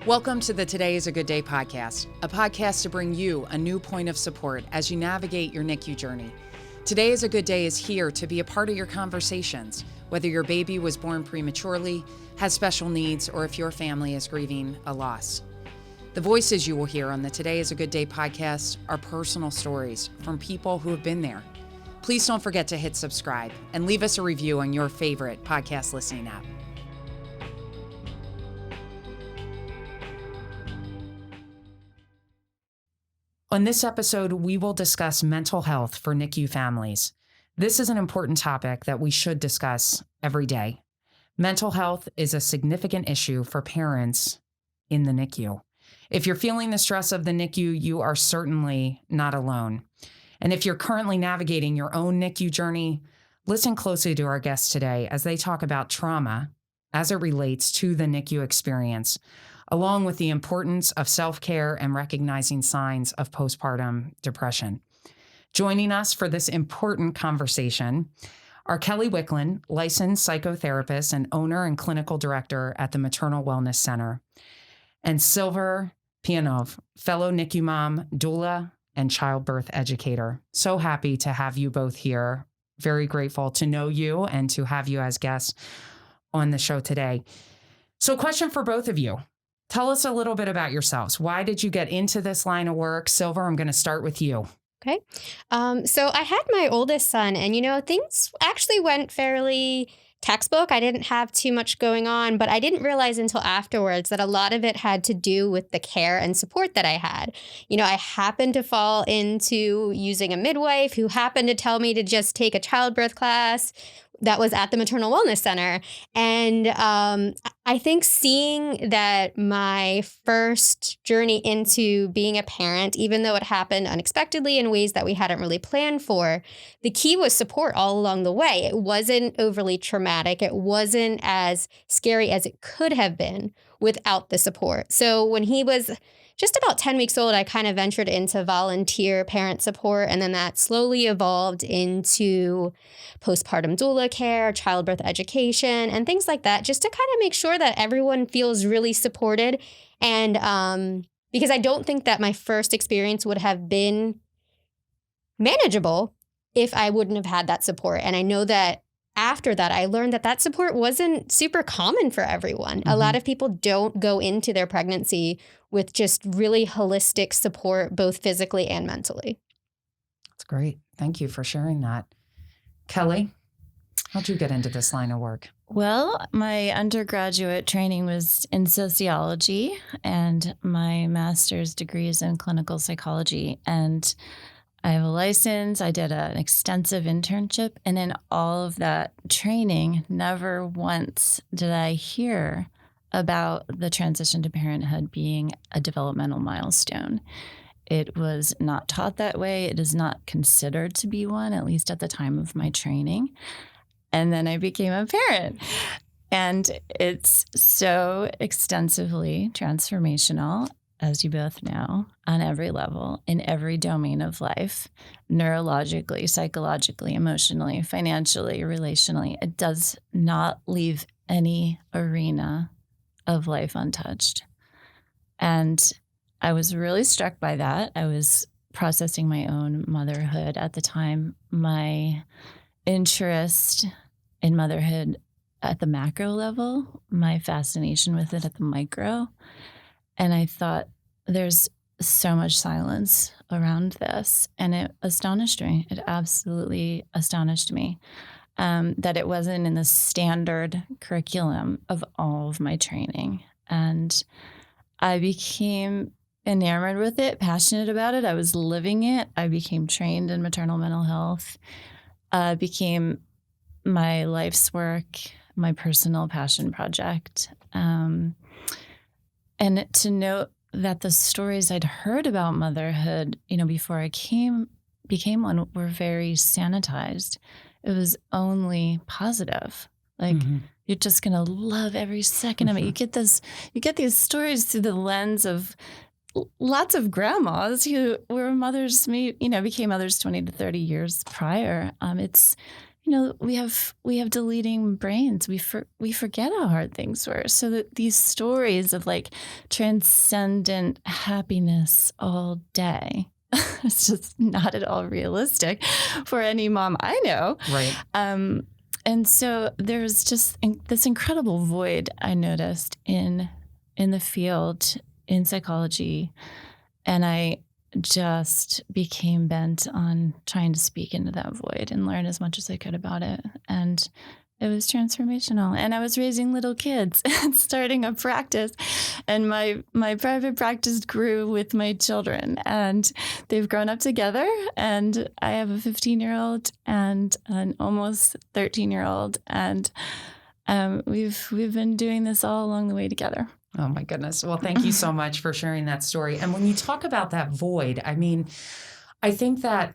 Welcome to the Today is a Good Day podcast, a podcast to bring you a new point of support as you navigate your NICU journey. Today is a Good Day is here to be a part of your conversations, whether your baby was born prematurely, has special needs, or if your family is grieving a loss. The voices you will hear on the Today is a Good Day podcast are personal stories from people who have been there. Please don't forget to hit subscribe and leave us a review on your favorite podcast listening app. On this episode, we will discuss mental health for NICU families. This is an important topic that we should discuss every day. Mental health is a significant issue for parents in the NICU. If you're feeling the stress of the NICU, you are certainly not alone. And if you're currently navigating your own NICU journey, listen closely to our guests today as they talk about trauma as it relates to the NICU experience, along with the importance of self-care and recognizing signs of postpartum depression. Joining us for this important conversation are Kellie Wicklund, licensed psychotherapist and owner and clinical director at the Maternal Wellness Center, and Pyanov, fellow NICU mom, doula, and childbirth educator. So happy to have you both here. Very grateful to know you and to have you as guests on the show today. So question for both of you. Tell us a little bit about yourselves. Why did you get into this line of work? Silver, I'm going to start with you. Okay. So I had my oldest son and, things actually went fairly textbook. I didn't have too much going on, but I didn't realize until afterwards that a lot of it had to do with the care and support that I had. I happened to fall into using a midwife who happened to tell me to just take a childbirth class that was at the Maternal Wellness Center. And I think seeing that my first journey into being a parent, even though it happened unexpectedly in ways that we hadn't really planned for, the key was support all along the way. It wasn't overly traumatic. It wasn't as scary as it could have been without the support. So when he was just about 10 weeks old, I kind of ventured into volunteer parent support, and then that slowly evolved into postpartum doula care, childbirth education, and things like that, just to kind of make sure that everyone feels really supported. And because I don't think that my first experience would have been manageable if I wouldn't have had that support. And I know that after that, I learned that support wasn't super common for everyone. Mm-hmm. A lot of people don't go into their pregnancy with just really holistic support, both physically and mentally. That's great. Thank you for sharing that. Kellie, how'd you get into this line of work? Well, my undergraduate training was in sociology and my master's degree is in clinical psychology. And I have a license. I did an extensive internship. And in all of that training, never once did I hear about the transition to parenthood being a developmental milestone. It was not taught that way. It is not considered to be one, at least at the time of my training. And then I became a parent. And it's so extensively transformational, as you both know, on every level, in every domain of life, neurologically, psychologically, emotionally, financially, relationally. It does not leave any arena of life untouched. And I was really struck by that. I was processing my own motherhood at the time. My interest in motherhood at the macro level, my fascination with it at the micro. And I thought, there's so much silence around this. And it astonished me. It absolutely astonished me that it wasn't in the standard curriculum of all of my training. And I became enamored with it, passionate about it. I was living it. I became trained in maternal mental health, became my life's work, my personal passion project. And to note that the stories I'd heard about motherhood, before I became one, were very sanitized. It was only positive. Like, you're just going to love every second of it. You get these stories through the lens of lots of grandmas who were mothers, became mothers 20 to 30 years prior. It's we have deleting brains. We forget how hard things were. So that these stories of like transcendent happiness all day, it's just not at all realistic for any mom I know. Right. And so there's just this incredible void I noticed in the field in psychology, and I just became bent on trying to speak into that void and learn as much as I could about it. And it was transformational. And I was raising little kids and starting a practice. And my private practice grew with my children. And they've grown up together. And I have a 15-year-old and an almost 13-year-old. And we've been doing this all along the way together. Oh, my goodness. Well, thank you so much for sharing that story. And when you talk about that void, I mean, I think that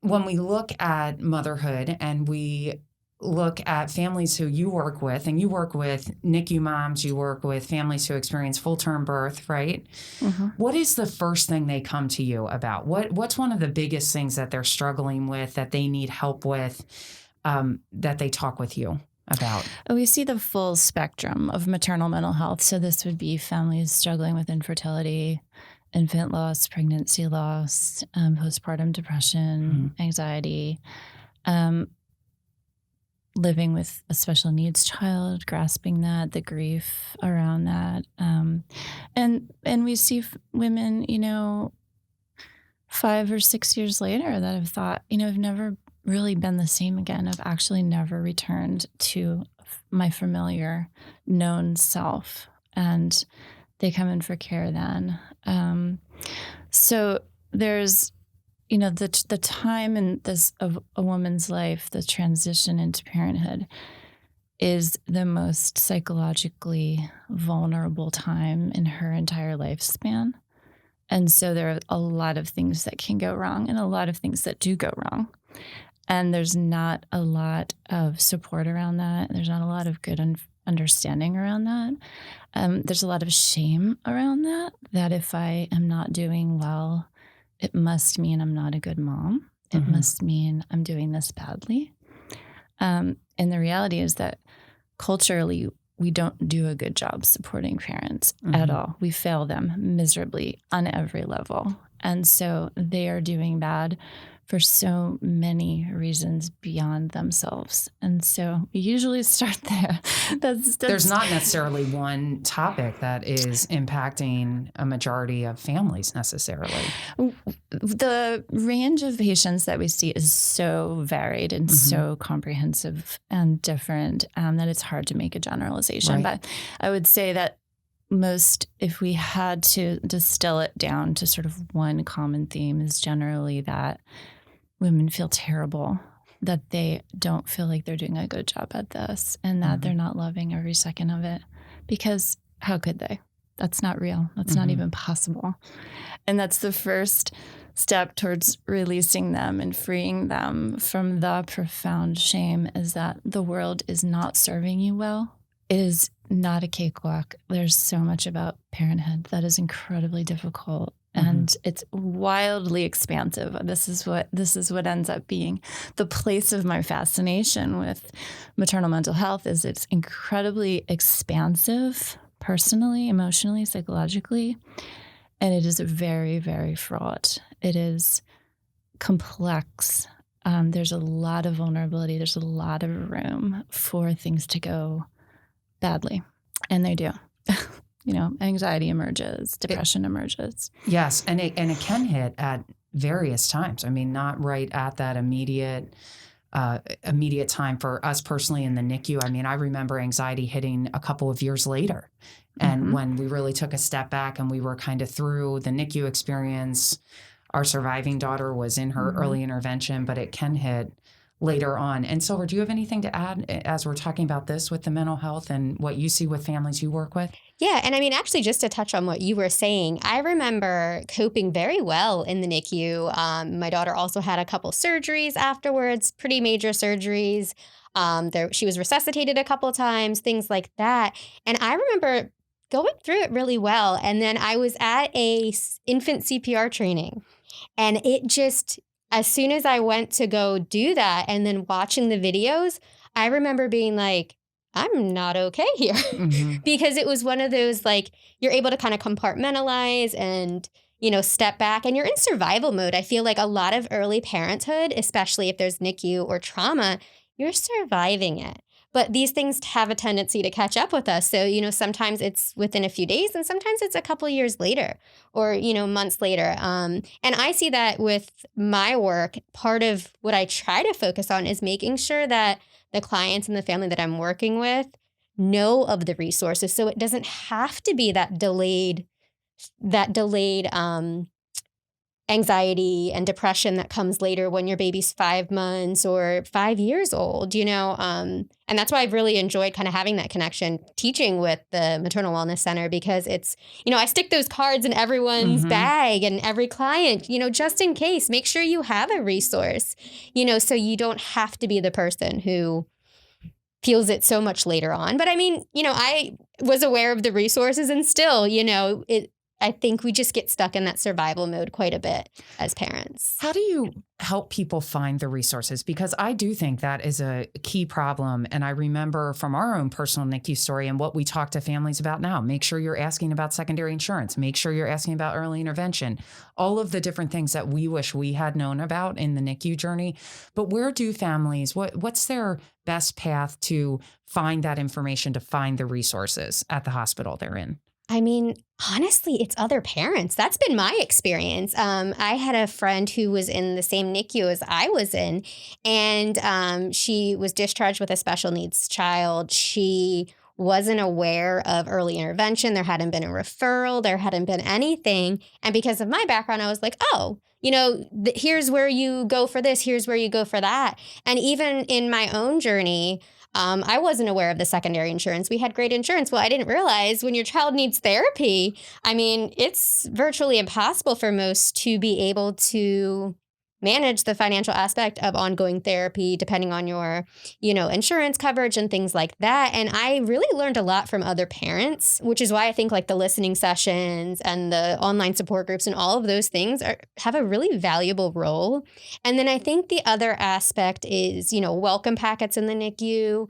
when we look at motherhood and we look at families who you work with, and you work with NICU moms, you work with families who experience full-term birth, right? Mm-hmm. What is the first thing they come to you about? What's one of the biggest things that they're struggling with, that they need help with, that they talk with you about? We see the full spectrum of maternal mental health. So this would be families struggling with infertility, infant loss, pregnancy loss, postpartum depression, anxiety, living with a special needs child, grasping that, the grief around that. And we see women, 5 or 6 years later that have thought, I've never really been the same again. I've actually never returned to my familiar known self. And they come in for care then. So there's, the time in this of a woman's life, the transition into parenthood, is the most psychologically vulnerable time in her entire lifespan. And so there are a lot of things that can go wrong and a lot of things that do go wrong. And there's not a lot of support around that. There's not a lot of good understanding around that. There's a lot of shame around that if I am not doing well, it must mean I'm not a good mom. It must mean I'm doing this badly. And the reality is that culturally, we don't do a good job supporting parents at all. We fail them miserably on every level. And so they are doing bad for so many reasons beyond themselves. And so we usually start there. There's not necessarily one topic that is impacting a majority of families necessarily. The range of patients that we see is so varied and so comprehensive and different that it's hard to make a generalization. Right. But I would say that if we had to distill it down to sort of one common theme, is generally that women feel terrible, that they don't feel like they're doing a good job at this, and that they're not loving every second of it. Because how could they? That's not real. That's not even possible. And that's the first step towards releasing them and freeing them from the profound shame, is that the world is not serving you well. It is not a cakewalk. There's so much about parenthood that is incredibly difficult. And it's wildly expansive. This is what ends up being the place of my fascination with maternal mental health, is it's incredibly expansive, personally, emotionally, psychologically, and it is very, very fraught. It is complex. There's a lot of vulnerability. There's a lot of room for things to go badly, and they do. Anxiety emerges, depression emerges. Yes, and it can hit at various times. I mean, not right at that immediate time for us personally in the NICU. I mean, I remember anxiety hitting a couple of years later. And when we really took a step back and we were kind of through the NICU experience, our surviving daughter was in her early intervention, but it can hit later on. And Silver, do you have anything to add as we're talking about this with the mental health and what you see with families you work with? Yeah. And I mean, actually, just to touch on what you were saying, I remember coping very well in the NICU. My daughter also had a couple surgeries afterwards, pretty major surgeries. She was resuscitated a couple of times, things like that. And I remember going through it really well. And then I was at a infant CPR training, and it just as soon as I went to go do that and then watching the videos, I remember being like, I'm not okay here. Mm-hmm. Because it was one of those, like, you're able to kind of compartmentalize and, step back and you're in survival mode. I feel like a lot of early parenthood, especially if there's NICU or trauma, you're surviving it. But these things have a tendency to catch up with us. So, sometimes it's within a few days and sometimes it's a couple years later or, months later. And I see that with my work. Part of what I try to focus on is making sure that the clients and the family that I'm working with know of the resources. So it doesn't have to be that delayed anxiety and depression that comes later when your baby's 5 months or 5 years old, and that's why I've really enjoyed kind of having that connection teaching with the Maternal Wellness Center, because it's, I stick those cards in everyone's bag and every client, just in case, make sure you have a resource, so you don't have to be the person who feels it so much later on. But I mean, I was aware of the resources and still, I think we just get stuck in that survival mode quite a bit as parents. How do you help people find the resources? Because I do think that is a key problem. And I remember from our own personal NICU story and what we talk to families about now, make sure you're asking about secondary insurance, make sure you're asking about early intervention, all of the different things that we wish we had known about in the NICU journey. But where do families, what's their best path to find that information, to find the resources at the hospital they're in? I mean, honestly, it's other parents. That's been my experience. I had a friend who was in the same NICU as I was in, and she was discharged with a special needs child. She wasn't aware of early intervention. There hadn't been a referral. There hadn't been anything. And because of my background, I was like, oh, here's where you go for this. Here's where you go for that. And even in my own journey, I wasn't aware of the secondary insurance. We had great insurance. Well, I didn't realize when your child needs therapy, I mean, it's virtually impossible for most to be able to manage the financial aspect of ongoing therapy, depending on your, insurance coverage and things like that. And I really learned a lot from other parents, which is why I think like the listening sessions and the online support groups and all of those things have a really valuable role. And then I think the other aspect is, welcome packets in the NICU,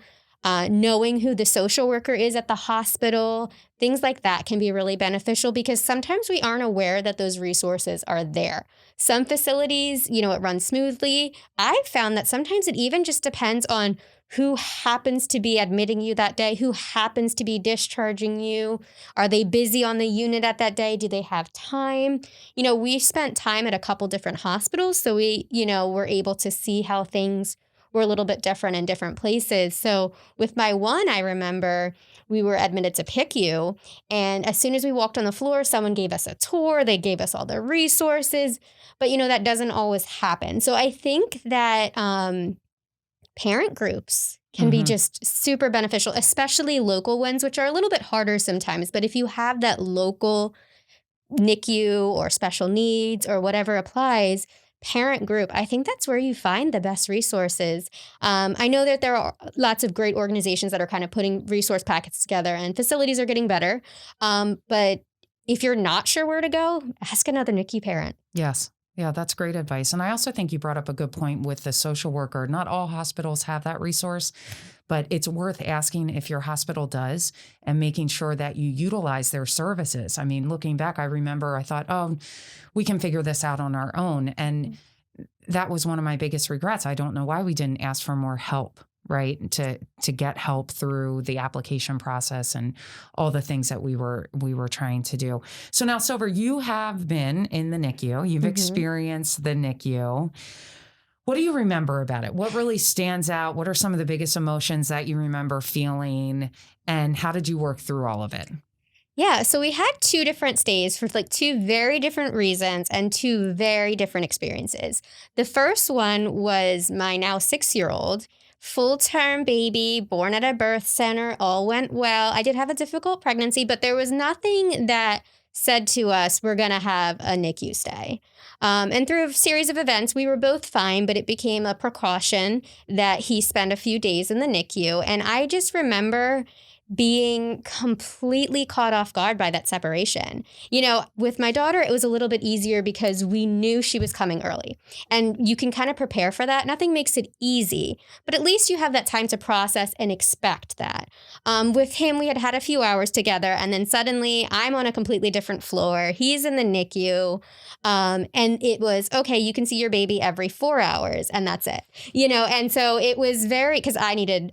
knowing who the social worker is at the hospital, things like that can be really beneficial because sometimes we aren't aware that those resources are there. Some facilities, it runs smoothly. I've found that sometimes it even just depends on who happens to be admitting you that day, who happens to be discharging you. Are they busy on the unit at that day? Do they have time? We spent time at a couple different hospitals, so we, were able to see how things were a little bit different in different places. So with my one, I remember we were admitted to PICU, and as soon as we walked on the floor, someone gave us a tour. They gave us all the resources, but that doesn't always happen. So I think that parent groups can be just super beneficial, especially local ones, which are a little bit harder sometimes. But if you have that local NICU or special needs or whatever applies, parent group, I think that's where you find the best resources. I know that there are lots of great organizations that are kind of putting resource packets together and facilities are getting better. But if you're not sure where to go, ask another NICU parent. Yes. Yeah, that's great advice. And I also think you brought up a good point with the social worker. Not all hospitals have that resource, but it's worth asking if your hospital does and making sure that you utilize their services. I mean, looking back, I remember I thought, oh, we can figure this out on our own. And that was one of my biggest regrets. I don't know why we didn't ask for more help, right? To get help through the application process and all the things that we were trying to do. So now, Silver, you have been in the NICU. You've experienced the NICU. What do you remember about it? What really stands out? What are some of the biggest emotions that you remember feeling? And how did you work through all of it? Yeah, so we had 2 different stays for like 2 very different reasons and 2 very different experiences. The first one was my now 6-year-old, full-term baby, born at a birth center, all went well. I did have a difficult pregnancy, but there was nothing that said to us, we're going to have a NICU stay. And through a series of events, we were both fine, but it became a precaution that he spend a few days in the NICU. And I just remember being completely caught off guard by that separation. You know, with my daughter, it was a little bit easier because we knew she was coming early. And you can kind of prepare for that. Nothing makes it easy, but at least you have that time to process and expect that. With him, we had had a few hours together, and then suddenly I'm on a completely different floor. He's in the NICU. And it was, okay, you can see your baby every 4 hours, and that's it. You know, and so it was very, because I needed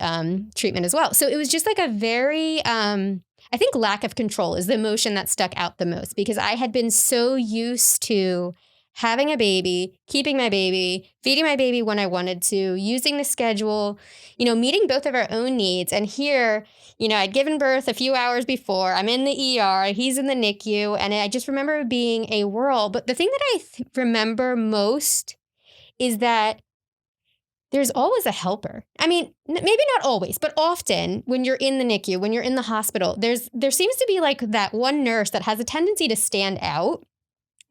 treatment as well. So it was just like a very, I think lack of control is the emotion that stuck out the most, because I had been so used to having a baby, keeping my baby, feeding my baby when I wanted to, using the schedule, you know, meeting both of our own needs. And here, you know, I'd given birth a few hours before. I'm in the ER, he's in the NICU, and I just remember it being a whirl. But the thing that I remember most is that there's always a helper. I mean, maybe not always, but often when you're in the NICU, when you're in the hospital, there seems to be like that one nurse that has a tendency to stand out.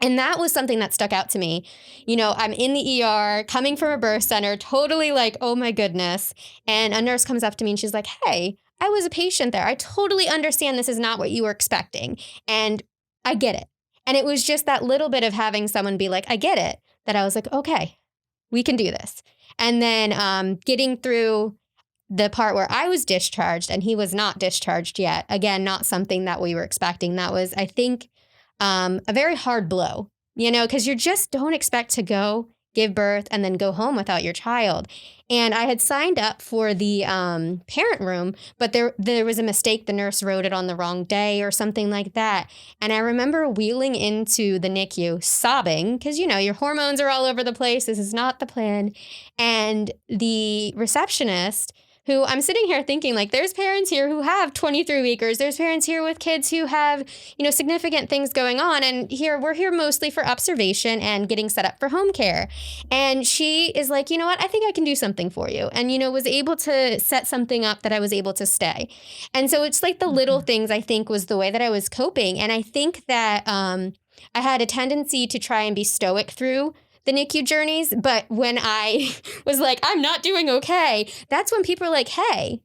And that was something that stuck out to me. You know, I'm in the ER, coming from a birth center, totally like, oh my goodness. And a nurse comes up to me and she's like, hey, I was a patient there. I totally understand this is not what you were expecting. And I get it. And it was just that little bit of having someone be like, I get it, that I was like, okay, we can do this. And then getting through the part where I was discharged and he was not discharged yet. Again, not something that we were expecting. That was, I think, a very hard blow, you know, because you just don't expect to go give birth and then go home without your child. And I had signed up for the parent room, but there was a mistake. The nurse wrote it on the wrong day or something like that. And I remember wheeling into the NICU sobbing because, you know, your hormones are all over the place. This is not the plan. And the receptionist, who I'm sitting here thinking, like, there's parents here who have 23-weekers. There's parents here with kids who have, you know, significant things going on. And we're here mostly for observation and getting set up for home care. And she is like, you know what, I think I can do something for you. And, you know, was able to set something up that I was able to stay. And so it's like the little things, I think, was the way that I was coping. And I think that I had a tendency to try and be stoic through the NICU journeys. But when I was like, I'm not doing okay, that's when people are like, hey,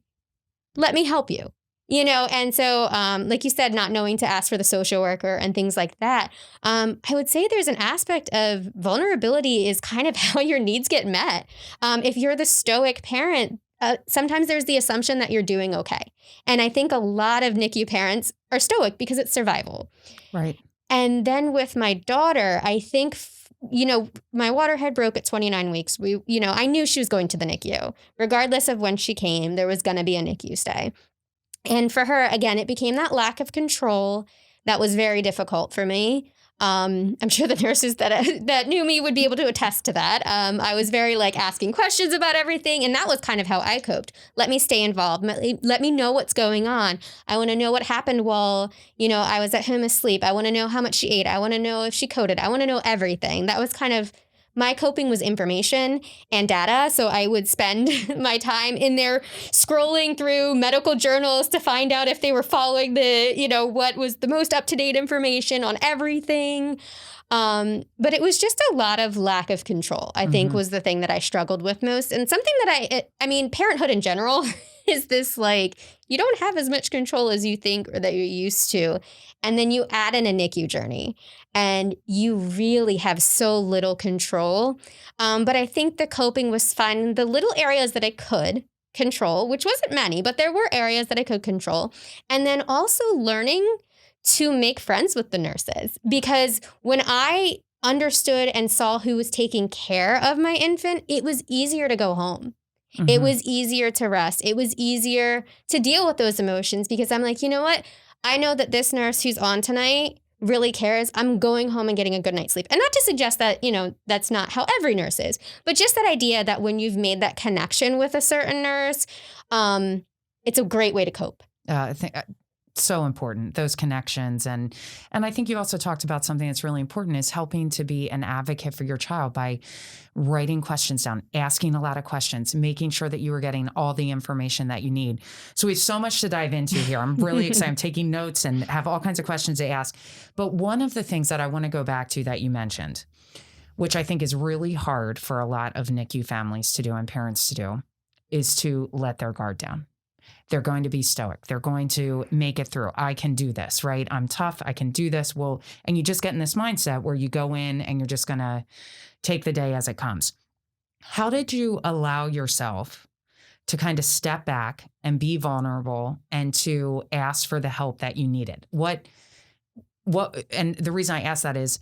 let me help you. You know, and so like you said, not knowing to ask for the social worker and things like that. I would say there's an aspect of vulnerability is kind of how your needs get met. If you're the stoic parent, sometimes there's the assumption that you're doing okay. And I think a lot of NICU parents are stoic because it's survival. Right. And then with my daughter, I think you know, my water had broke at 29 weeks. I knew she was going to the NICU. Regardless of when she came, there was going to be a NICU stay. And for her, again, it became that lack of control that was very difficult for me. I'm sure the nurses that knew me would be able to attest to that. I was very like asking questions about everything. And that was kind of how I coped. Let me stay involved. Let me know what's going on. I want to know what happened while, you know, I was at home asleep. I want to know how much she ate. I want to know if she coded. I want to know everything. That was kind of my coping was information and data. So I would spend my time in there scrolling through medical journals to find out if they were following the, you know, what was the most up-to-date information on everything. But it was just a lot of lack of control, I think, was the thing that I struggled with most. And something that I mean, parenthood in general is this like, you don't have as much control as you think or that you're used to. And then you add in a NICU journey and you really have so little control. But I think the coping was fun. The little areas that I could control, which wasn't many, but there were areas that I could control. And then also learning to make friends with the nurses. Because when I understood and saw who was taking care of my infant, it was easier to go home. It was easier to rest. It was easier to deal with those emotions because I'm like, you know what? I know that this nurse who's on tonight really cares. I'm going home and getting a good night's sleep. And not to suggest that, you know, that's not how every nurse is, but just that idea that when you've made that connection with a certain nurse, it's a great way to cope. I think so important, those connections. And I think you also talked about something that's really important is helping to be an advocate for your child by writing questions down, asking a lot of questions, making sure that you are getting all the information that you need. So we have so much to dive into here. I'm really excited. I'm taking notes and have all kinds of questions to ask. But one of the things that I want to go back to that you mentioned, which I think is really hard for a lot of NICU families to do and parents to do, is to let their guard down. They're going to be stoic. They're going to make it through. I can do this, right? I'm tough. I can do this. Well, and you just get in this mindset where you go in and you're just going to take the day as it comes. How did you allow yourself to kind of step back and be vulnerable and to ask for the help that you needed? And the reason I ask that is,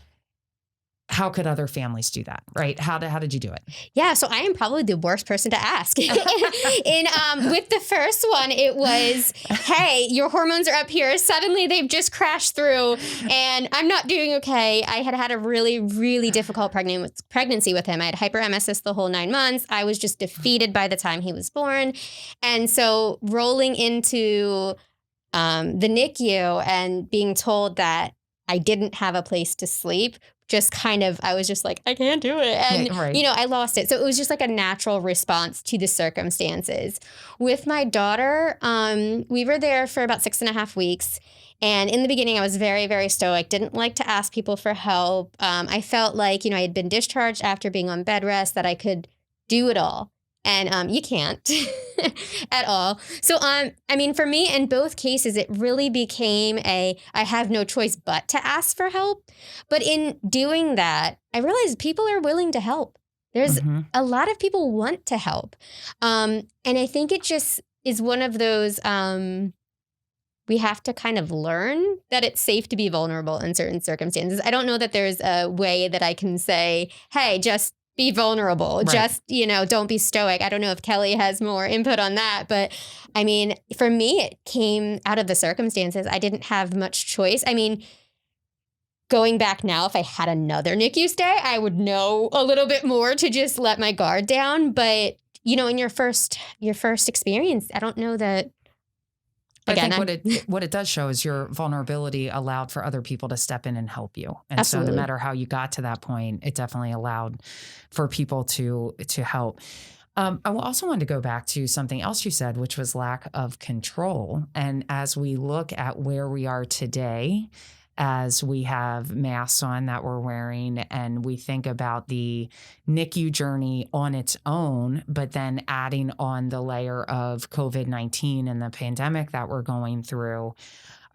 how could other families do that, right? How did you do it? Yeah, so I am probably the worst person to ask. With the first one, it was, hey, your hormones are up here. Suddenly they've just crashed through and I'm not doing okay. I had a really, really difficult pregnancy with him. I had hyperemesis the whole 9 months. I was just defeated by the time he was born. And so rolling into the NICU and being told that I didn't have a place to sleep, I was just like, I can't do it. And, Yeah, right. I lost it. So it was just like a natural response to the circumstances. With my daughter, we were there for about 6.5 weeks. And in the beginning, I was very, very stoic, didn't like to ask people for help. I felt like, I had been discharged after being on bed rest, that I could do it all. And you can't at all. So, for me, in both cases, it really became I have no choice but to ask for help. But in doing that, I realized people are willing to help. There's a lot of people want to help. And I think it just is one of those, we have to kind of learn that it's safe to be vulnerable in certain circumstances. I don't know that there's a way that I can say, hey, just be vulnerable. Right. Just, don't be stoic. I don't know if Kellie has more input on that. But for me, it came out of the circumstances. I didn't have much choice. Going back now, if I had another NICU stay, I would know a little bit more to just let my guard down. But, in your first experience, I don't know that. Again, I think what it does show is your vulnerability allowed for other people to step in and help you. And Absolutely. So no matter how you got to that point, it definitely allowed for people to help. I also wanted to go back to something else you said, which was lack of control. And as we look at where we are today, as we have masks on that we're wearing, and we think about the NICU journey on its own, but then adding on the layer of COVID-19 and the pandemic that we're going through,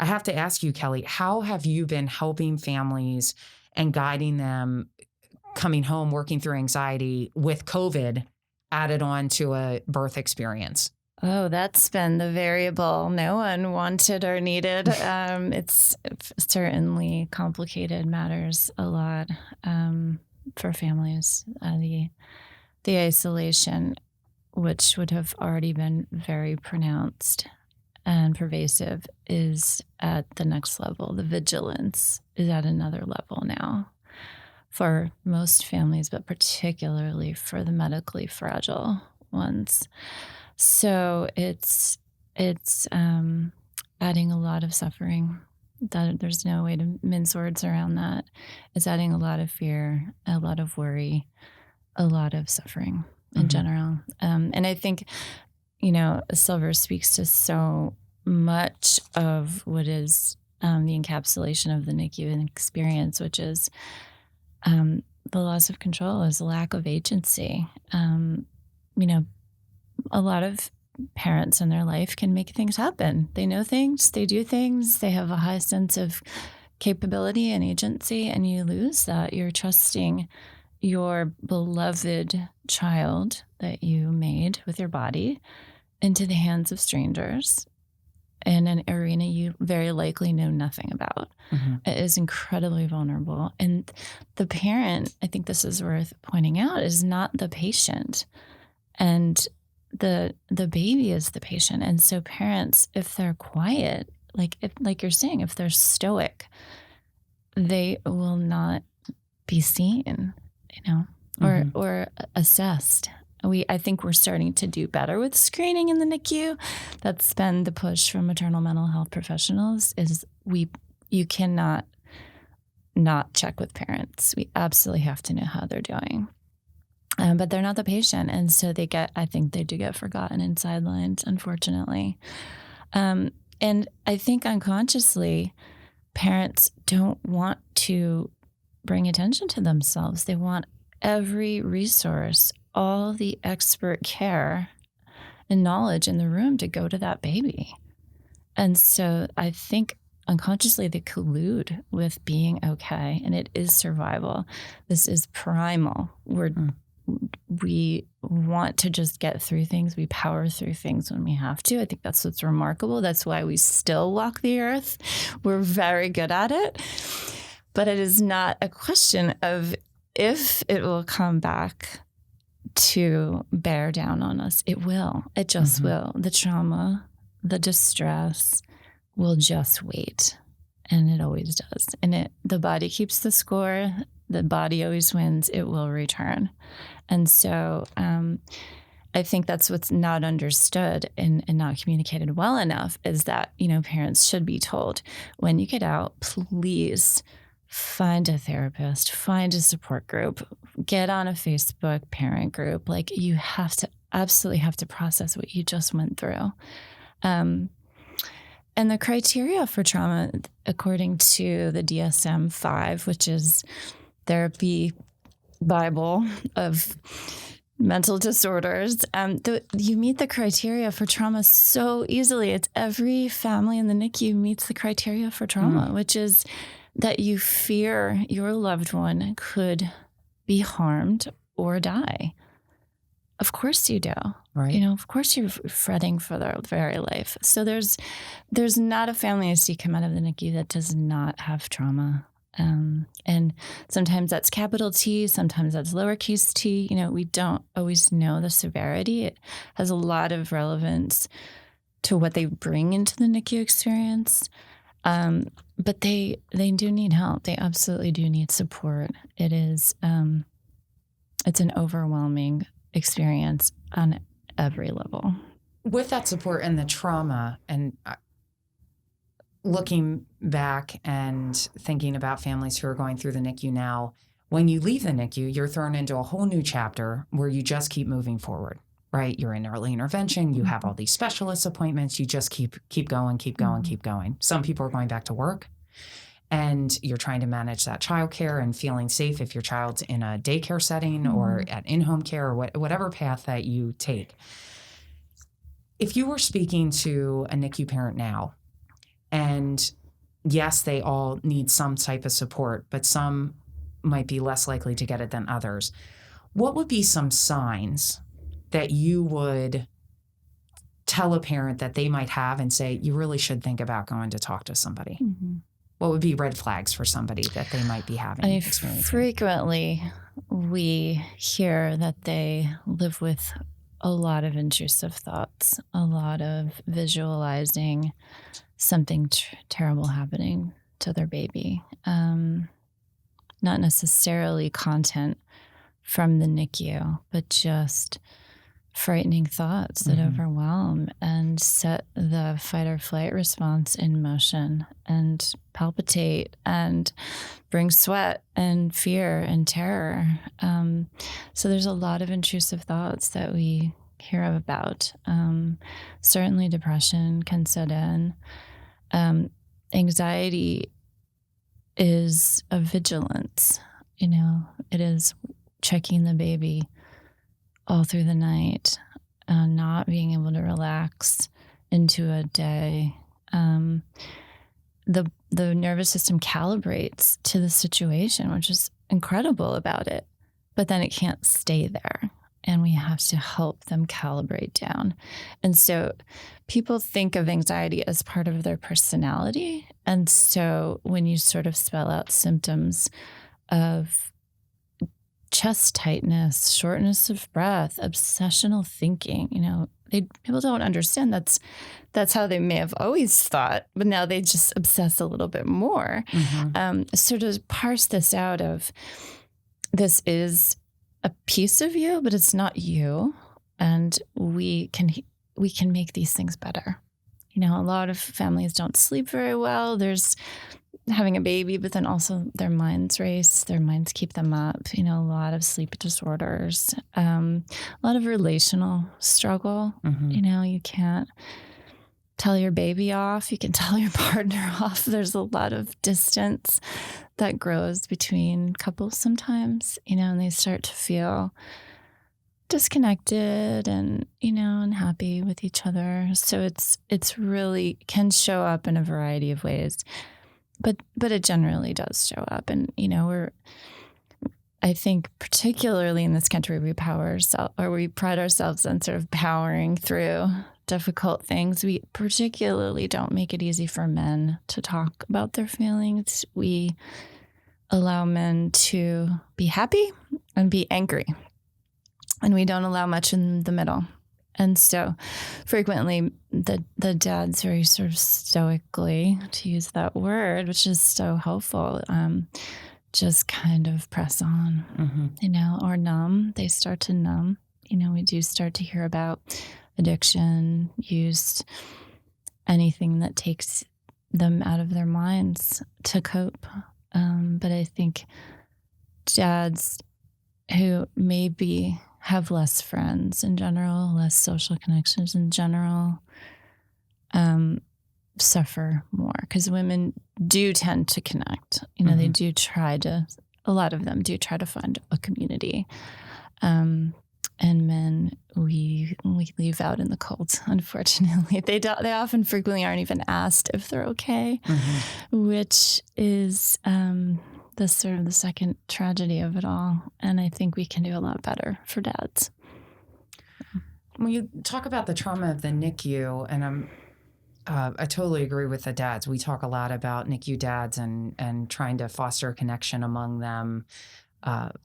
I have to ask you, Kellie, how have you been helping families and guiding them coming home, working through anxiety with COVID added on to a birth experience? Oh, that's been the variable no one wanted or needed. It's certainly complicated matters a lot for families. The isolation, which would have already been very pronounced and pervasive, is at the next level. The vigilance is at another level now for most families, but particularly for the medically fragile ones. So it's adding a lot of suffering. There's no way to mince words around that. It's adding a lot of fear, a lot of worry, a lot of suffering in general. And I think, Silver speaks to so much of what is the encapsulation of the NICU experience, which is the loss of control, is a lack of agency. A lot of parents in their life can make things happen. They know things, they do things, they have a high sense of capability and agency, and you lose that. You're trusting your beloved child that you made with your body into the hands of strangers in an arena you very likely know nothing about. It is incredibly vulnerable. And the parent, I think this is worth pointing out, is not the patient. And the baby is the patient. And so parents, if they're quiet, like you're saying, if they're stoic, they will not be seen, or assessed. I think we're starting to do better with screening in the NICU. That's been the push from maternal mental health professionals, is you cannot not check with parents. We absolutely have to know how they're doing. But they're not the patient. And so I think they do get forgotten and sidelined, unfortunately. And I think unconsciously, parents don't want to bring attention to themselves. They want every resource, all the expert care and knowledge in the room to go to that baby. And so I think unconsciously they collude with being okay, and it is survival. This is primal. We want to just get through things. We power through things when we have to. I think that's what's remarkable. That's why we still walk the earth. We're very good at it. But it is not a question of if it will come back to bear down on us. It will. It just will. The trauma, the distress will just wait. And it always does. And the body keeps the score. The body always wins. It will return. And so I think that's what's not understood and not communicated well enough is that, parents should be told, when you get out, please find a therapist, find a support group, get on a Facebook parent group. Like, you absolutely have to process what you just went through. And the criteria for trauma, according to the DSM-5, which is therapy Bible of mental disorders, you meet the criteria for trauma so easily. It's every family in the NICU meets the criteria for trauma, which is that you fear your loved one could be harmed or die. Of course you do. Right. Of course you're fretting for their very life. So there's not a family I see come out of the NICU that does not have trauma. And sometimes that's capital T, sometimes that's lowercase t. We don't always know the severity. It has a lot of relevance to what they bring into the NICU experience. But they do need help. They absolutely do need support. It is, it's an overwhelming experience on every level. With that support and the trauma, and looking back and thinking about families who are going through the NICU now, when you leave the NICU, you're thrown into a whole new chapter where you just keep moving forward, right? You're in early intervention. You have all these specialist appointments. You just keep going, keep going, keep going. Some people are going back to work, and you're trying to manage that childcare and feeling safe if your child's in a daycare setting or at in-home care or whatever path that you take. If you were speaking to a NICU parent now, and yes, they all need some type of support, but some might be less likely to get it than others, what would be some signs that you would tell a parent that they might have and say, you really should think about going to talk to somebody? What would be red flags for somebody that they might be having? Frequently, we hear that they live with a lot of intrusive thoughts, a lot of visualizing something terrible happening to their baby. Not necessarily content from the NICU, but just frightening thoughts that overwhelm and set the fight or flight response in motion and palpitate and bring sweat and fear and terror. So there's a lot of intrusive thoughts that we hear about. Certainly depression can set in. Anxiety is a vigilance. It is checking the baby all through the night, not being able to relax into a day. The nervous system calibrates to the situation, which is incredible about it, but then it can't stay there. And we have to help them calibrate down. And so people think of anxiety as part of their personality. And so when you sort of spell out symptoms of chest tightness, shortness of breath, obsessional thinking, people don't understand that's how they may have always thought, but now they just obsess a little bit more. So to parse this out of, this is a piece of you, but it's not you, and we can make these things better. A lot of families don't sleep very well. There's having a baby, but then also their minds race, their minds keep them up. A lot of sleep disorders, a lot of relational struggle. You can't tell your baby off. You can tell your partner off. There's a lot of distance that grows between couples sometimes, and they start to feel disconnected and, unhappy with each other. So it's really can show up in a variety of ways, but it generally does show up. And, I think particularly in this country, we pride ourselves on sort of powering through difficult things. We particularly don't make it easy for men to talk about their feelings. We allow men to be happy and be angry, and we don't allow much in the middle. And so frequently the dads very sort of stoically, to use that word, which is so helpful, just kind of press on, or numb. They start to numb. We do start to hear about addiction, use, anything that takes them out of their minds to cope. But I think dads who maybe have less friends in general, less social connections in general, suffer more, because women do tend to connect. They do a lot of them do try to find a community. And men, we leave out in the cold, unfortunately. They often frequently aren't even asked if they're okay, which is the sort of the second tragedy of it all. And I think we can do a lot better for dads. When you talk about the trauma of the NICU, and I totally agree with the dads. We talk a lot about NICU dads and trying to foster a connection among them,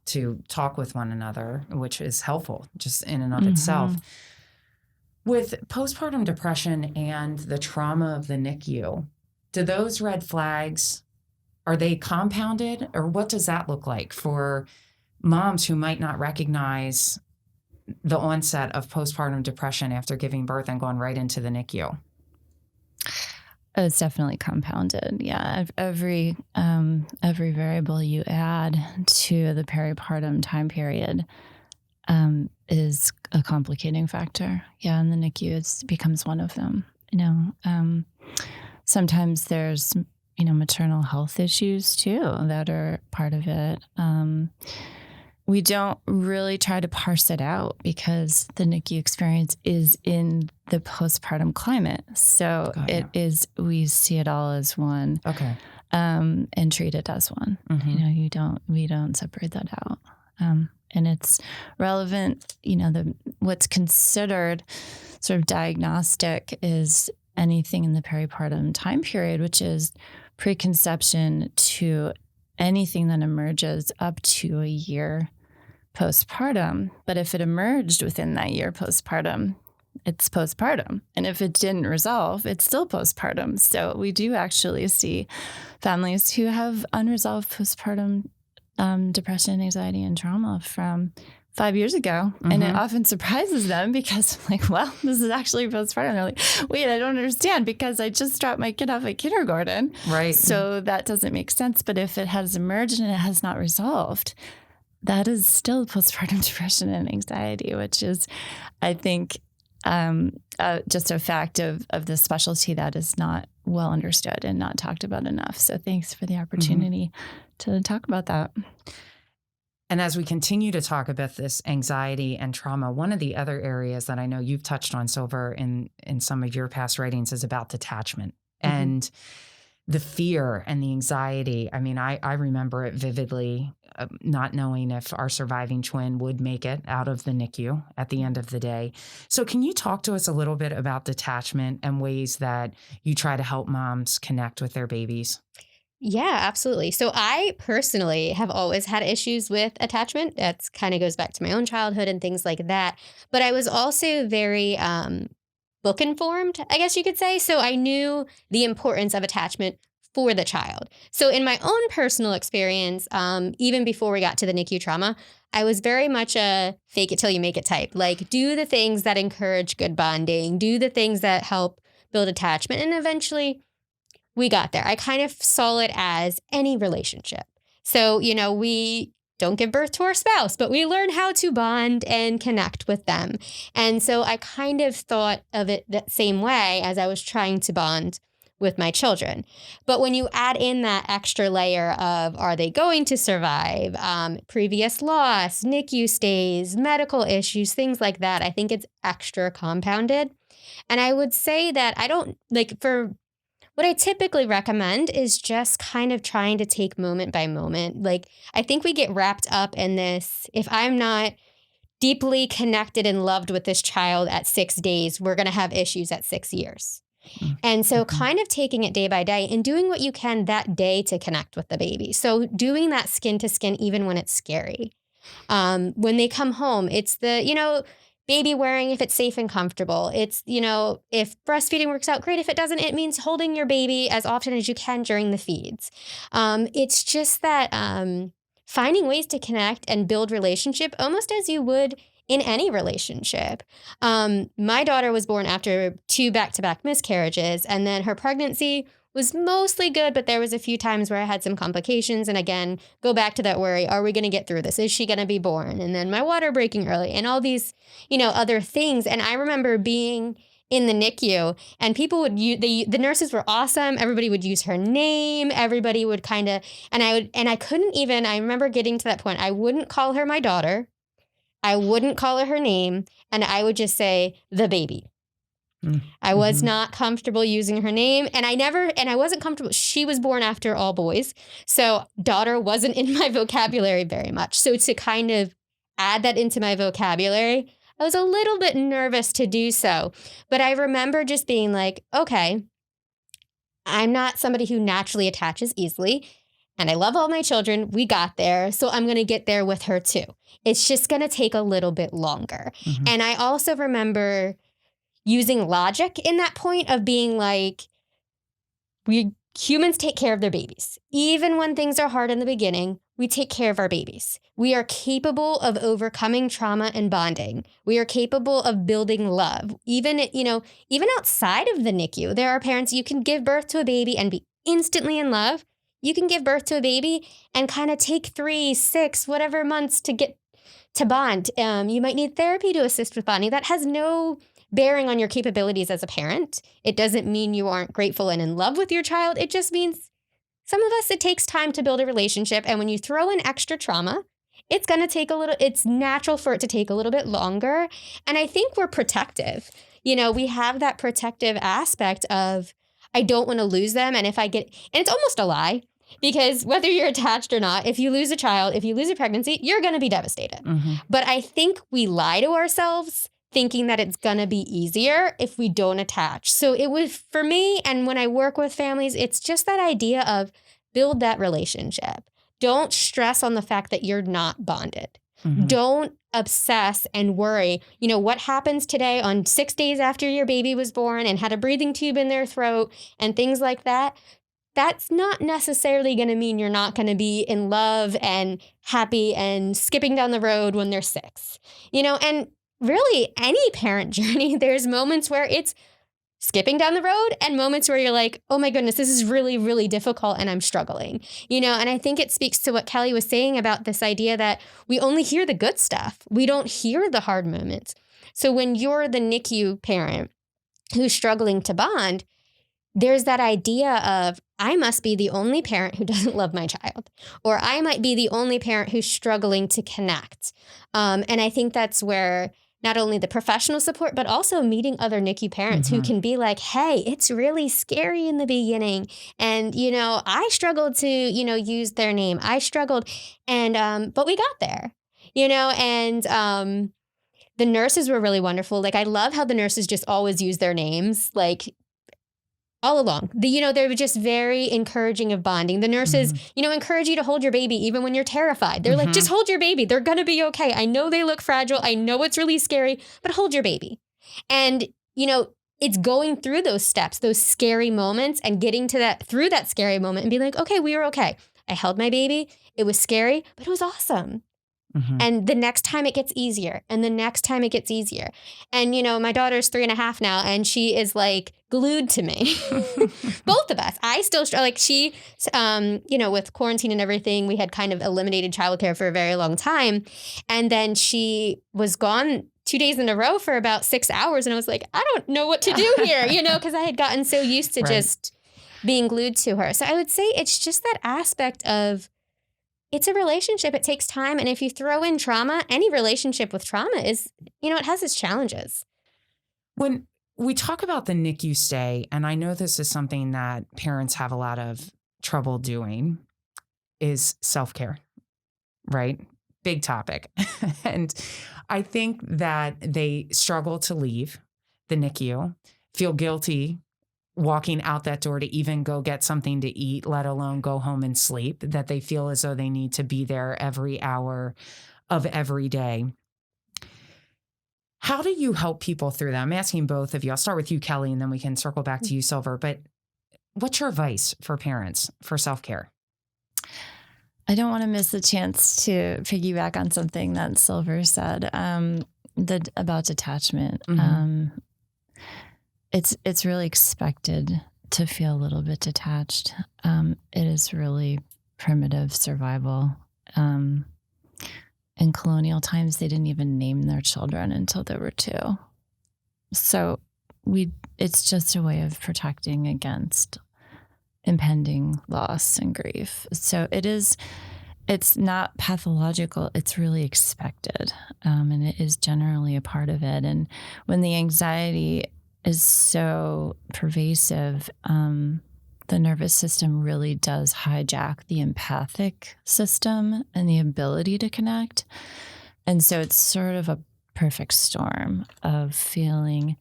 to talk with one another, which is helpful just in and of itself. With postpartum depression and the trauma of the NICU, do those red flags, are they compounded, or what does that look like for moms who might not recognize the onset of postpartum depression after giving birth and going right into the NICU? It's definitely compounded. Yeah. Every variable you add to the peripartum time period is a complicating factor. Yeah. And the NICU becomes one of them. Sometimes there's, maternal health issues too that are part of it. We don't really try to parse it out because the NICU experience is in the postpartum climate. So we see it all as one. Okay. And treat it as one. We don't separate that out. And it's relevant, what's considered sort of diagnostic is anything in the peripartum time period, which is preconception to anything that emerges up to a year postpartum. But if it emerged within that year postpartum, it's postpartum. And if it didn't resolve, it's still postpartum. So we do actually see families who have unresolved postpartum depression, anxiety, and trauma from 5 years ago. And it often surprises them because I'm like, well, this is actually postpartum. They're like, wait, I don't understand because I just dropped my kid off at kindergarten. Right. So that doesn't make sense. But if it has emerged and it has not resolved, that is still postpartum depression and anxiety, which is, I think, just a fact of the specialty that is not well understood and not talked about enough. So thanks for the opportunity to talk about that. And as we continue to talk about this anxiety and trauma, one of the other areas that I know you've touched on, Silver, in some of your past writings is about detachment and the fear and the anxiety. I mean, I remember it vividly, not knowing if our surviving twin would make it out of the NICU at the end of the day. So can you talk to us a little bit about detachment and ways that you try to help moms connect with their babies? Yeah, absolutely. So I personally have always had issues with attachment. That's kind of goes back to my own childhood and things like that. But I was also very book informed, I guess you could say. So I knew the importance of attachment for the child. So in my own personal experience, even before we got to the NICU trauma, I was very much a fake it till you make it type. Like, do the things that encourage good bonding, do the things that help build attachment. And eventually we got there. I kind of saw it as any relationship. So, we don't give birth to our spouse, but we learn how to bond and connect with them. And so I kind of thought of it that same way as I was trying to bond with my children. But when you add in that extra layer of, are they going to survive, previous loss, NICU stays, medical issues, things like that, I think it's extra compounded. And I would say that I don't for what I typically recommend is just kind of trying to take moment by moment. Like, I think we get wrapped up in this. If I'm not deeply connected and loved with this child at 6 days, we're going to have issues at 6 years. And so kind of taking it day by day and doing what you can that day to connect with the baby. So doing that skin to skin, even when it's scary. When they come home, it's the, baby wearing if it's safe and comfortable. It's, if breastfeeding works out, great. If it doesn't, it means holding your baby as often as you can during the feeds. It's just that finding ways to connect and build relationship almost as you would in any relationship. My daughter was born after 2 back-to-back miscarriages, and then her pregnancy was mostly good, but there was a few times where I had some complications. And again, go back to that worry. Are we going to get through this? Is she going to be born? And then my water breaking early and all these, other things. And I remember being in the NICU and people would use, the nurses were awesome. Everybody would use her name. Everybody would kind of, I remember getting to that point. I wouldn't call her my daughter. I wouldn't call her name. And I would just say the baby. I was not comfortable using her name, and I wasn't comfortable. She was born after all boys, so daughter wasn't in my vocabulary very much. So to kind of add that into my vocabulary, I was a little bit nervous to do so. But I remember just being like, okay, I'm not somebody who naturally attaches easily, and I love all my children. We got there, so I'm going to get there with her too. It's just going to take a little bit longer. And I also remember using logic in that point of being like, we humans take care of their babies. Even when things are hard in the beginning, we take care of our babies. We are capable of overcoming trauma and bonding. We are capable of building love. Even outside of the NICU, there are parents, you can give birth to a baby and be instantly in love. You can give birth to a baby and kind of take 3, 6, whatever months to get to bond. You might need therapy to assist with bonding. That has no bearing on your capabilities as a parent. It doesn't mean you aren't grateful and in love with your child. It just means some of us, it takes time to build a relationship. And when you throw in extra trauma, it's natural for it to take a little bit longer. And I think we're protective. We have that protective aspect of, I don't want to lose them. And and it's almost a lie, because whether you're attached or not, if you lose a child, if you lose a pregnancy, you're going to be devastated. But I think we lie to ourselves thinking that it's going to be easier if we don't attach. So it was for me, and when I work with families, it's just that idea of build that relationship. Don't stress on the fact that you're not bonded. Don't obsess and worry. What happens today on 6 days after your baby was born and had a breathing tube in their throat and things like that. That's not necessarily going to mean you're not going to be in love and happy and skipping down the road when they're 6. And really, any parent journey, there's moments where it's skipping down the road and moments where you're like, oh my goodness, this is really, really difficult and I'm struggling. And I think it speaks to what Kellie was saying about this idea that we only hear the good stuff. We don't hear the hard moments. So when you're the NICU parent who's struggling to bond, there's that idea of, I must be the only parent who doesn't love my child, or I might be the only parent who's struggling to connect. And I think that's where not only the professional support, but also meeting other NICU parents who can be like, hey, it's really scary in the beginning. And, I struggled to, use their name. I struggled. And, but we got there, and the nurses were really wonderful. Like, I love how the nurses just always use their names. Like, all along, they were just very encouraging of bonding. The nurses, encourage you to hold your baby even when you're terrified. They're like, just hold your baby. They're going to be okay. I know they look fragile. I know it's really scary, but hold your baby. And, it's going through those steps, those scary moments, and getting to through that scary moment and be like, okay, we were okay. I held my baby. It was scary, but it was awesome. And the next time it gets easier, and the next time it gets easier. And, my daughter's 3.5 now, and she is like glued to me. Both of us. I still, she, with quarantine and everything, we had kind of eliminated childcare for a very long time. And then she was gone 2 days in a row for about 6 hours. And I was like, I don't know what to do here, because I had gotten so used to just being glued to her. So I would say it's just that aspect of it's a relationship. It takes time. And if you throw in trauma, any relationship with trauma is, it has its challenges. When we talk about the NICU stay, and I know this is something that parents have a lot of trouble doing, is self-care, right? Big topic. And I think that they struggle to leave the NICU, feel guilty walking out that door to even go get something to eat, let alone go home and sleep, that they feel as though they need to be there every hour of every day. How do you help people through that? I'm asking both of you. I'll start with you, Kellie, and then we can circle back to you, Silver. But what's your advice for parents for self-care? I don't want to miss the chance to piggyback on something that Silver said about detachment. Mm-hmm. It's really expected to feel a little bit detached. It is really primitive survival. In colonial times, they didn't even name their children until they were 2. So it's just a way of protecting against impending loss and grief. So it's not pathological. It's really expected. And it is generally a part of it. And when the anxiety is so pervasive, the nervous system really does hijack the empathic system and the ability to connect. And so it's sort of a perfect storm of feeling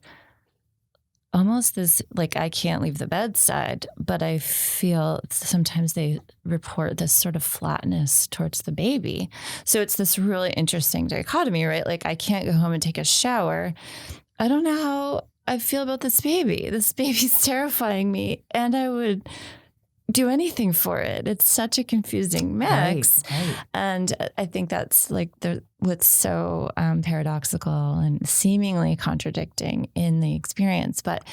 almost this, like, I can't leave the bedside, but I feel sometimes they report this sort of flatness towards the baby. So it's this really interesting dichotomy, right? Like, I can't go home and take a shower. I don't know how I feel about this baby. This baby's terrifying me, and I would do anything for it. It's such a confusing mix. Right. And I think that's like what's so paradoxical and seemingly contradicting in the experience, but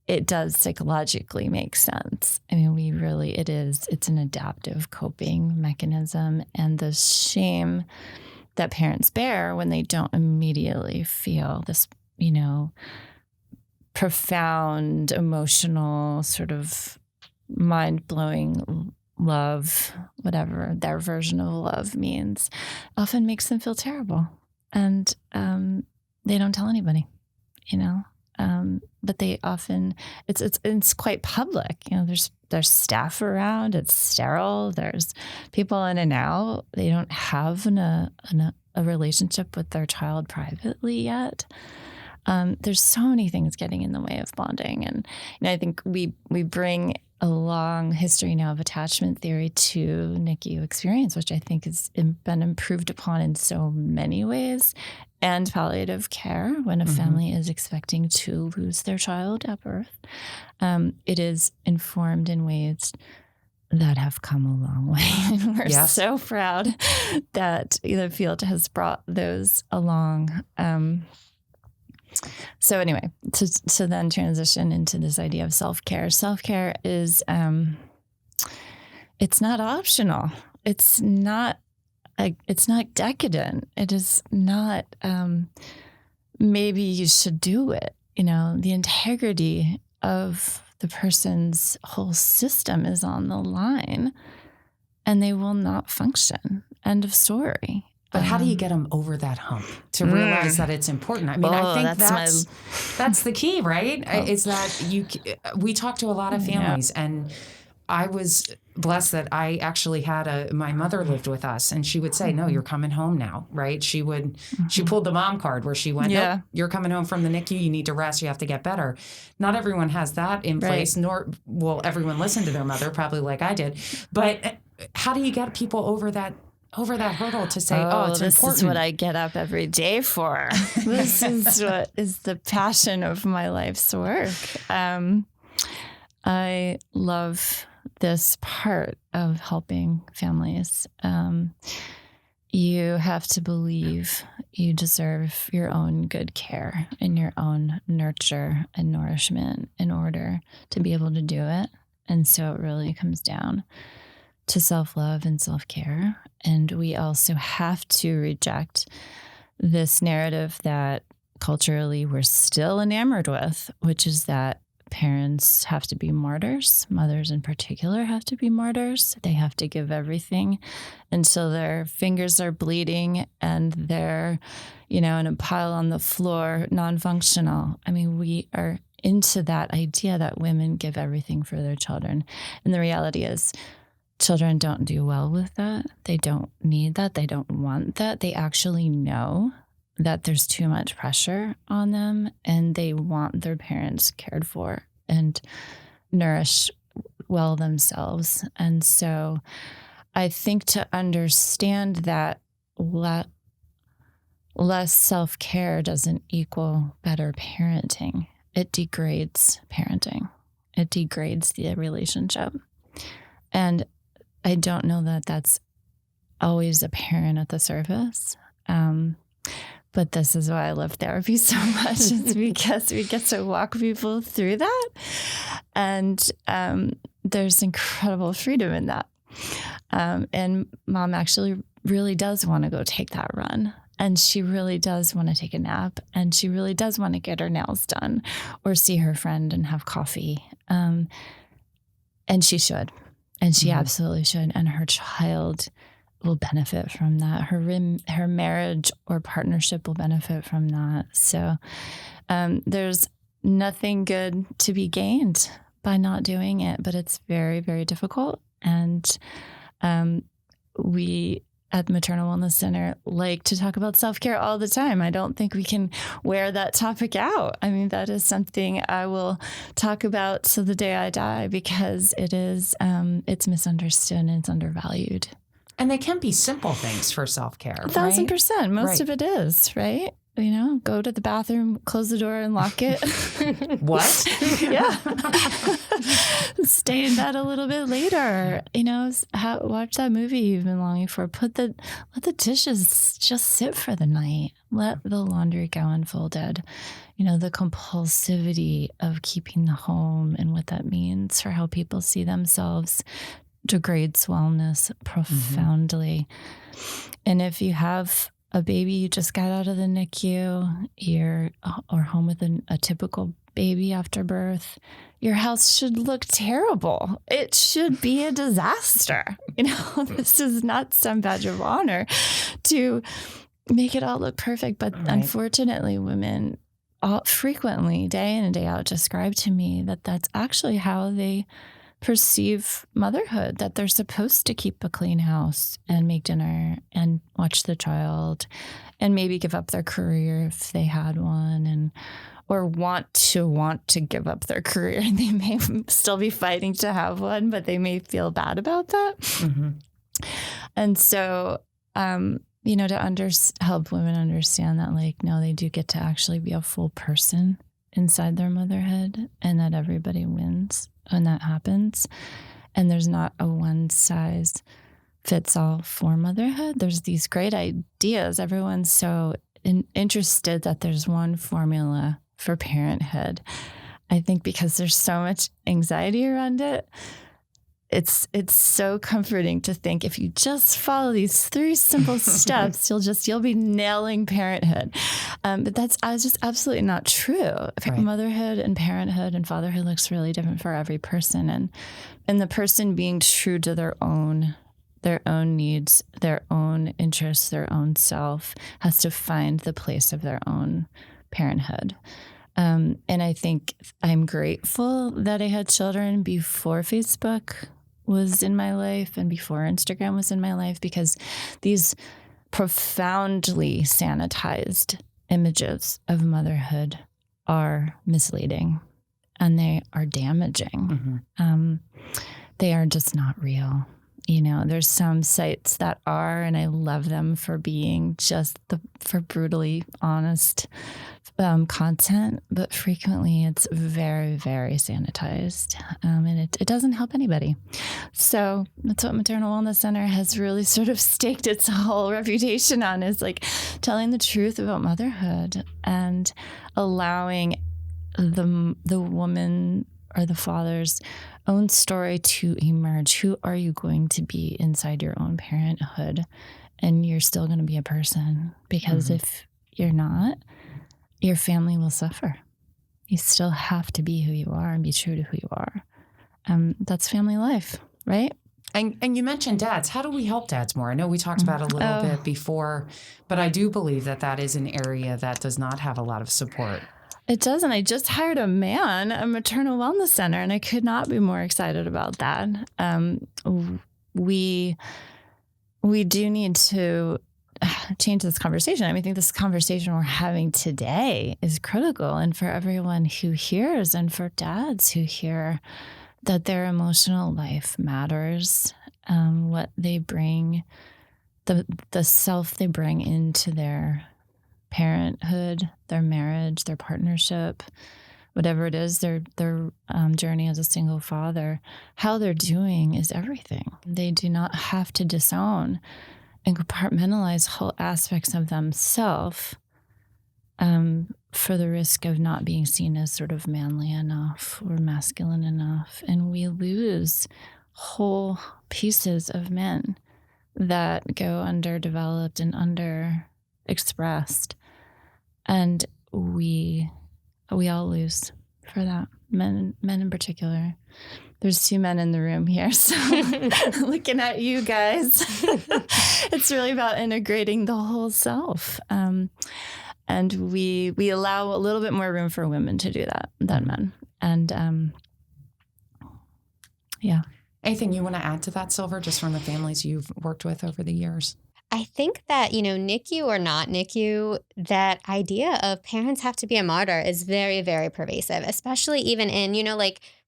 it does psychologically make sense. I mean, it's an adaptive coping mechanism, and the shame that parents bear when they don't immediately feel this, profound, emotional, sort of mind-blowing love, whatever their version of love means, often makes them feel terrible. And they don't tell anybody, but they often, it's quite public. There's staff around, it's sterile, there's people in and out. They don't have a relationship with their child privately yet. There's so many things getting in the way of bonding. And I think we bring a long history now of attachment theory to NICU experience, which I think has been improved upon in so many ways, and palliative care when a family is expecting to lose their child at birth. It is informed in ways that have come a long way. And we're so proud that the field has brought those along. So anyway, to then transition into this idea of self-care. Self-care is, it's not optional. It's not decadent. It is not, maybe you should do it. The integrity of the person's whole system is on the line, and they will not function. End of story. But how do you get them over that hump to realize that it's important? I mean, I think that's the key, right? Is that we talk to a lot of families, and I was blessed that I actually had my mother lived with us, and she would say, no, you're coming home now, right? She pulled the mom card where she went, nope, you're coming home from the NICU, you need to rest, you have to get better. Not everyone has that in place, nor will everyone listen to their mother, probably like I did. But how do you get people over that hurdle to say, it's this important. Is what I get up every day for. This is what is the passion of my life's work. I love this part of helping families. You have to believe you deserve your own good care and your own nurture and nourishment in order to be able to do it. And so it really comes down to self-love and self-care. And we also have to reject this narrative that culturally we're still enamored with, which is that parents have to be martyrs. Mothers in particular have to be martyrs. They have to give everything until their fingers are bleeding and they're, in a pile on the floor, non-functional. I mean, we are into that idea that women give everything for their children. And the reality is children don't do well with that. They don't need that. They don't want that. They actually know that there's too much pressure on them and they want their parents cared for and nourished well themselves. And so I think to understand that less self-care doesn't equal better parenting. It degrades parenting. It degrades the relationship. And I don't know that that's always apparent at the surface. But this is why I love therapy so much. It's because we get to walk people through that. And there's incredible freedom in that. And mom actually really does want to go take that run. And she really does want to take a nap. And she really does want to get her nails done or see her friend and have coffee. And she should. And she absolutely should. And her child will benefit from that. Her marriage or partnership will benefit from that. So there's nothing good to be gained by not doing it, but it's very, very difficult. And we at the Maternal Wellness Center like to talk about self-care all the time. I don't think we can wear that topic out. I mean, that is something I will talk about till the day I die because it is, it's misunderstood and it's undervalued. And they can be simple things for self-care. 1,000%. Most of it is, right? Go to the bathroom, close the door and lock it. What? Yeah. Stay in bed a little bit later. Watch that movie you've been longing for. Let the dishes just sit for the night. Let the laundry go unfolded. The compulsivity of keeping the home and what that means for how people see themselves degrades wellness profoundly. And if you have a baby you just got out of the NICU, or home with a typical baby after birth, your house should look terrible. It should be a disaster. This is not some badge of honor to make it all look perfect. But unfortunately, women frequently, day in and day out, describe to me that that's actually how they perceive motherhood, that they're supposed to keep a clean house and make dinner and watch the child and maybe give up their career if they had one, or want to give up their career. They may still be fighting to have one, but they may feel bad about that. Mm-hmm. And so, to help women understand that, no, they do get to actually be a full person inside their motherhood, and that everybody wins when that happens. And there's not a one size fits all for motherhood. There's these great ideas. Everyone's so interested that there's one formula for parenthood. I think because there's so much anxiety around it, it's so comforting to think if you just follow these 3 simple steps, you'll be nailing parenthood. But that's just absolutely not true. Right. Motherhood and parenthood and fatherhood looks really different for every person, and the person being true to their own needs, their own interests, their own self has to find the place of their own parenthood. And I think I'm grateful that I had children before Facebook was in my life and before Instagram was in my life, because these profoundly sanitized images of motherhood are misleading and they are damaging. Mm-hmm. They are just not real. There's some sites that are, and I love them for being for brutally honest content, but frequently it's very, very sanitized, and it doesn't help anybody. So that's what Maternal Wellness Center has really sort of staked its whole reputation on, is telling the truth about motherhood and allowing the woman or the father's own story to emerge. Who are you going to be inside your own parenthood? And you're still going to be a person, because if you're not, your family will suffer. You still have to be who you are and be true to who you are. That's family life, right? And you mentioned dads. How do we help dads more? I know we talked about it a little bit before, but I do believe that is an area that does not have a lot of support. It doesn't. I just hired a maternal wellness center, and I could not be more excited about that. We do need to change this conversation. I think this conversation we're having today is critical, and for everyone who hears, and for dads who hear, that their emotional life matters, what they bring, the self they bring into their parenthood, their marriage, their partnership, whatever it is, their journey as a single father, how they're doing is everything. They do not have to disown and compartmentalize whole aspects of themselves for the risk of not being seen as sort of manly enough or masculine enough. And we lose whole pieces of men that go underdeveloped and underexpressed. And we all lose for that, men in particular. There's 2 men in the room here, so looking at you guys, it's really about integrating the whole self. And we allow a little bit more room for women to do that than men. And yeah. Anything you want to add to that, Silver, just from the families you've worked with over the years? I think that, NICU or not NICU, that idea of parents have to be a martyr is very, very pervasive, especially even in,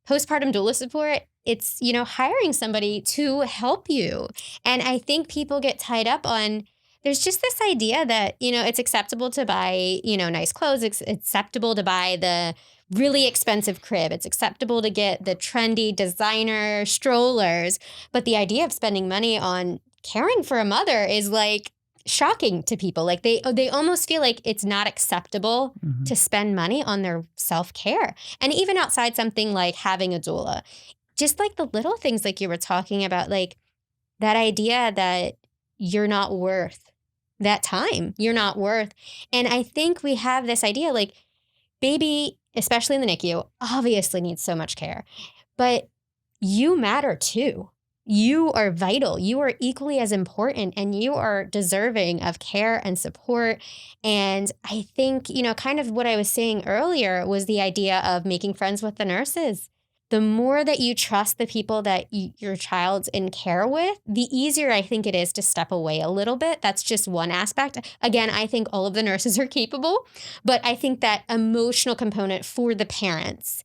postpartum doula support. It's, hiring somebody to help you. And I think people get tied up on, there's just this idea that, it's acceptable to buy, nice clothes. It's acceptable to buy the really expensive crib. It's acceptable to get the trendy designer strollers. But the idea of spending money on caring for a mother is like shocking to people. Like they almost feel like it's not acceptable to spend money on their self-care. And even outside something like having a doula, just like the little things like you were talking about, like that idea that you're not worth that time, you're not worth. And I think we have this idea like baby, especially in the NICU, obviously needs so much care, but you matter too. You are vital. You are equally as important, and you are deserving of care and support. And I think, kind of what I was saying earlier was the idea of making friends with the nurses. The more that you trust the people that your child's in care with, the easier I think it is to step away a little bit. That's just one aspect. Again, I think all of the nurses are capable, but I think that emotional component for the parents,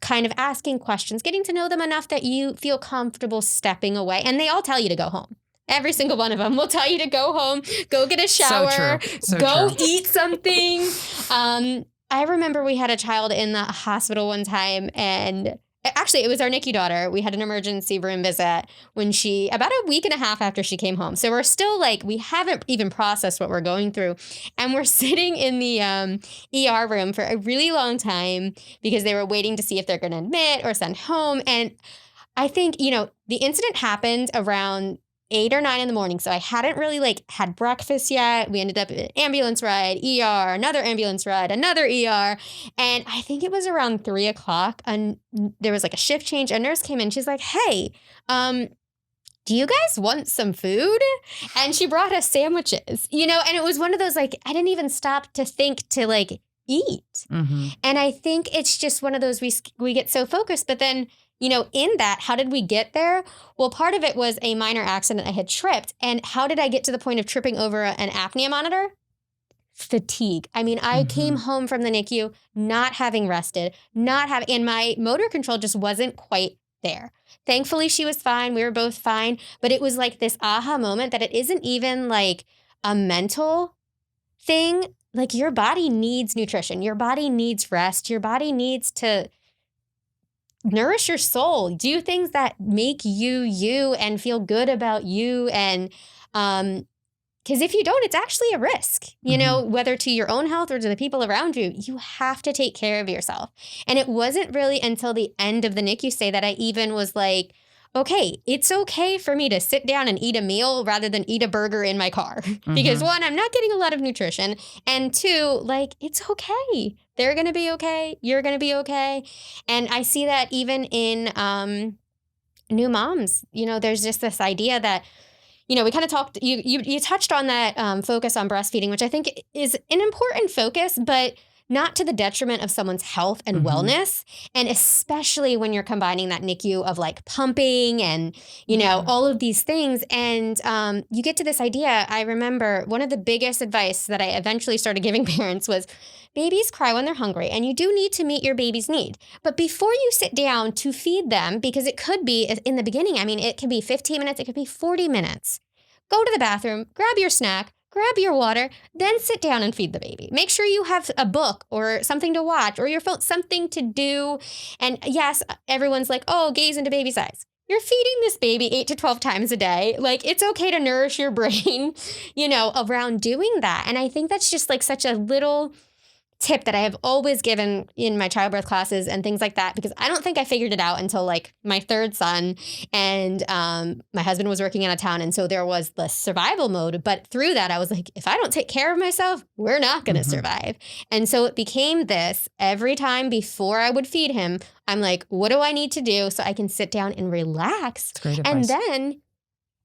kind of asking questions, getting to know them enough that you feel comfortable stepping away. And they all tell you to go home. Every single one of them will tell you to go home, go get a shower, go eat something. I remember we had a child in the hospital one time, and actually it was our NICU daughter. We had an emergency room visit when about a week and a half after she came home. So we're still we haven't even processed what we're going through. And we're sitting in the ER room for a really long time because they were waiting to see if they're going to admit or send home. And I think, the incident happened around 8 or 9 in the morning. So I hadn't really had breakfast yet. We ended up in an ambulance ride, ER, another ambulance ride, another ER. And I think it was around 3 o'clock, and there was a shift change. A nurse came in. She's like, hey, do you guys want some food? And she brought us sandwiches, and it was one of those, I didn't even stop to think to eat. And I think it's just one of those, we get so focused, but then, in that, how did we get there? Well, part of it was a minor accident. I had tripped. And how did I get to the point of tripping over an apnea monitor? Fatigue. I came home from the NICU not having rested, and my motor control just wasn't quite there. Thankfully, she was fine. We were both fine. But it was this aha moment that it isn't even a mental thing. Your body needs nutrition. Your body needs rest. Your body needs to nourish your soul, do things that make you you and feel good about you. And because if you don't, it's actually a risk, whether to your own health or to the people around you. You have to take care of yourself. And it wasn't really until the end of the NICU stay that I even was okay, it's okay for me to sit down and eat a meal rather than eat a burger in my car. Because one, I'm not getting a lot of nutrition. And two, like, it's okay. They're going to be okay. You're going to be okay. And I see that even in new moms. There's just this idea that, we kind of talked, you touched on that focus on breastfeeding, which I think is an important focus, but not to the detriment of someone's health and wellness. And especially when you're combining that NICU of like pumping and, all of these things. And you get to this idea. I remember one of the biggest advice that I eventually started giving parents was babies cry when they're hungry, and you do need to meet your baby's need. But before you sit down to feed them, because it could be in the beginning, it could be 15 minutes, it could be 40 minutes. Go to the bathroom, grab your snack, grab your water, then sit down and feed the baby. Make sure you have a book or something to watch or your phone, something to do. And yes, everyone's like, oh, gaze into baby's eyes. You're feeding this baby 8 to 12 times a day. Like, it's okay to nourish your brain, around doing that. And I think that's just like such a little tip that I have always given in my childbirth classes and things like that, because I don't think I figured it out until like my third son, and my husband was working out of town. And so there was the survival mode. But through that, I was like, if I don't take care of myself, we're not going to survive. And so it became this every time before I would feed him, I'm like, what do I need to do so I can sit down and relax? That's great and advice. then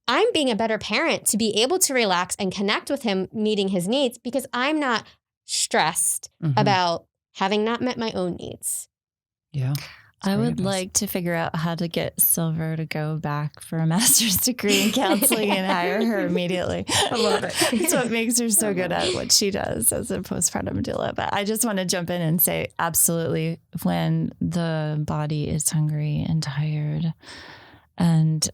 I'm being a better parent to be able to relax and connect with him, meeting his needs, because I'm not stressed about having not met my own needs. Yeah. I would like to figure out how to get Silver to go back for a master's degree in counseling and hire her immediately. I love it. It's what makes her so good at what she does as a postpartum doula. But I just want to jump in and say, absolutely, when the body is hungry and tired and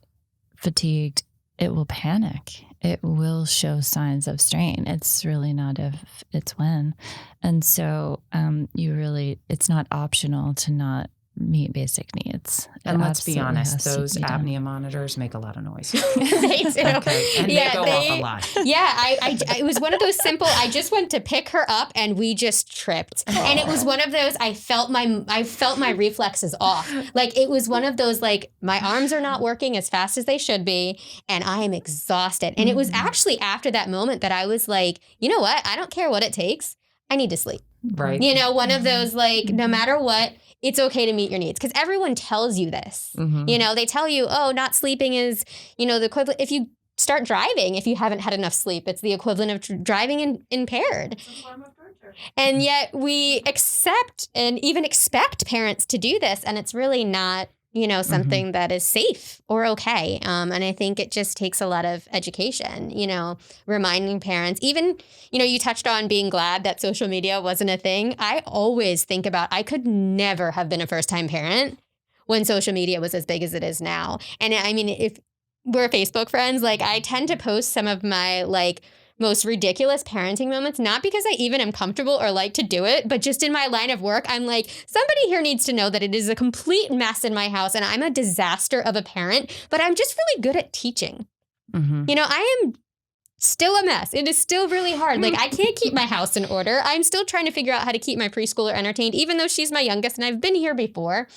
fatigued, it will panic. It will show signs of strain. It's really not if, it's when. And so it's not optional to not meet basic needs. And let's be honest, those apnea monitors make a lot of noise. They do. Okay. And they go off a lot. Yeah, I it was one of those simple, I just went to pick her up and we just tripped. And it was one of those, I felt my reflexes off. Like, it was one of those, like, my arms are not working as fast as they should be and I am exhausted. And it was actually after that moment that I was like, you know what? I don't care what it takes. I need to sleep. Right. One of those, like, no matter what, it's okay to meet your needs. Because everyone tells you this. They tell you, oh, not sleeping is, the equivalent. If you start driving, if you haven't had enough sleep, it's the equivalent of driving impaired. It's a form of torture. And yet we accept and even expect parents to do this. And it's really not, something that is safe or okay. And I think it just takes a lot of education, reminding parents, even, you touched on being glad that social media wasn't a thing. I always think about, I could never have been a first-time parent when social media was as big as it is now. And if we're Facebook friends, like, I tend to post some of my, like, most ridiculous parenting moments, not because I even am comfortable or like to do it, but just in my line of work, I'm like, somebody here needs to know that it is a complete mess in my house and I'm a disaster of a parent, but I'm just really good at teaching. I am still a mess. It is still really hard. Like, I can't keep my house in order. I'm still trying to figure out how to keep my preschooler entertained, even though she's my youngest and I've been here before.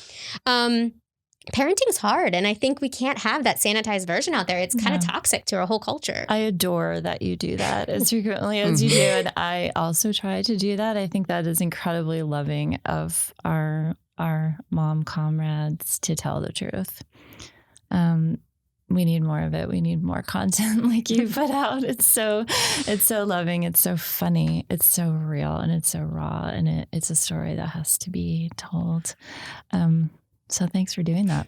Parenting's hard, and I think we can't have that sanitized version out there. It's kind of toxic to our whole culture. I adore that you do that as frequently as you do, and I also try to do that. I think that is incredibly loving of our mom comrades to tell the truth. We need more of it. We need more content like you put out. It's so loving. It's so funny. It's so real, and it's so raw, and it's a story that has to be told. So thanks for doing that.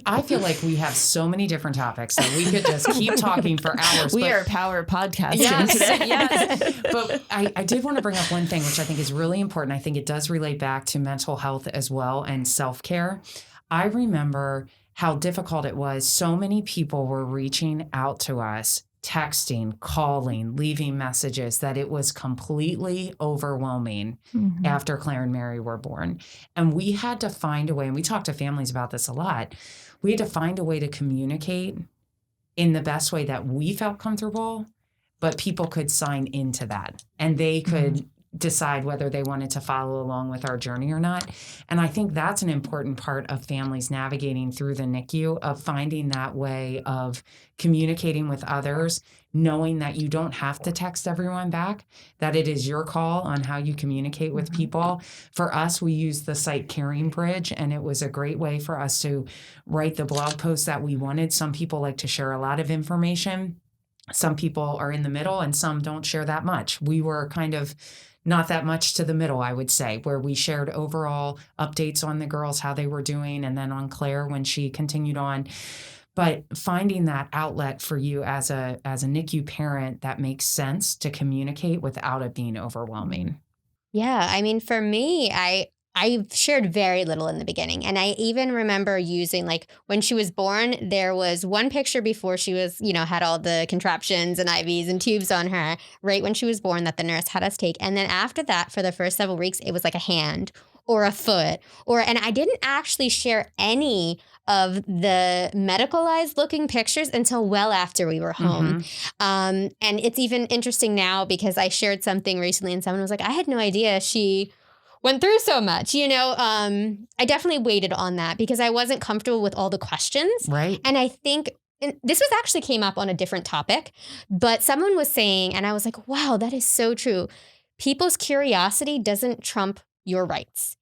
I feel like we have so many different topics that we could just keep talking for hours. We are power podcasting today. Yes. But I did want to bring up one thing, which I think is really important. I think it does relate back to mental health as well and self-care. I remember how difficult it was. So many people were reaching out to us, texting, calling, leaving messages, that it was completely overwhelming after Claire and Mary were born. And we had to find a way, and we talk to families about this a lot, we had to find a way to communicate in the best way that we felt comfortable, but people could sign into that and they could decide whether they wanted to follow along with our journey or not. And I think that's an important part of families navigating through the NICU, of finding that way of communicating with others, knowing that you don't have to text everyone back, that it is your call on how you communicate with people. For us, we use the site Caring Bridge, and it was a great way for us to write the blog post that we wanted. Some people like to share a lot of information. Some people are in the middle, and some don't share that much. We were kind of not that much to the middle, I would say, where we shared overall updates on the girls, how they were doing, and then on Claire when she continued on. But finding that outlet for you as a NICU parent that makes sense to communicate without it being overwhelming. Yeah, I mean, for me, I shared very little in the beginning. And I even remember using, like, when she was born, there was one picture before she was, had all the contraptions and IVs and tubes on her, right when she was born, that the nurse had us take. And then after that, for the first several weeks, it was like a hand or a foot, and I didn't actually share any of the medicalized looking pictures until well after we were home. And it's even interesting now because I shared something recently and someone was like, I had no idea she went through so much, I definitely waited on that because I wasn't comfortable with all the questions. Right. And I think this was actually came up on a different topic, but someone was saying, and I was like, wow, that is so true. People's curiosity doesn't trump your rights.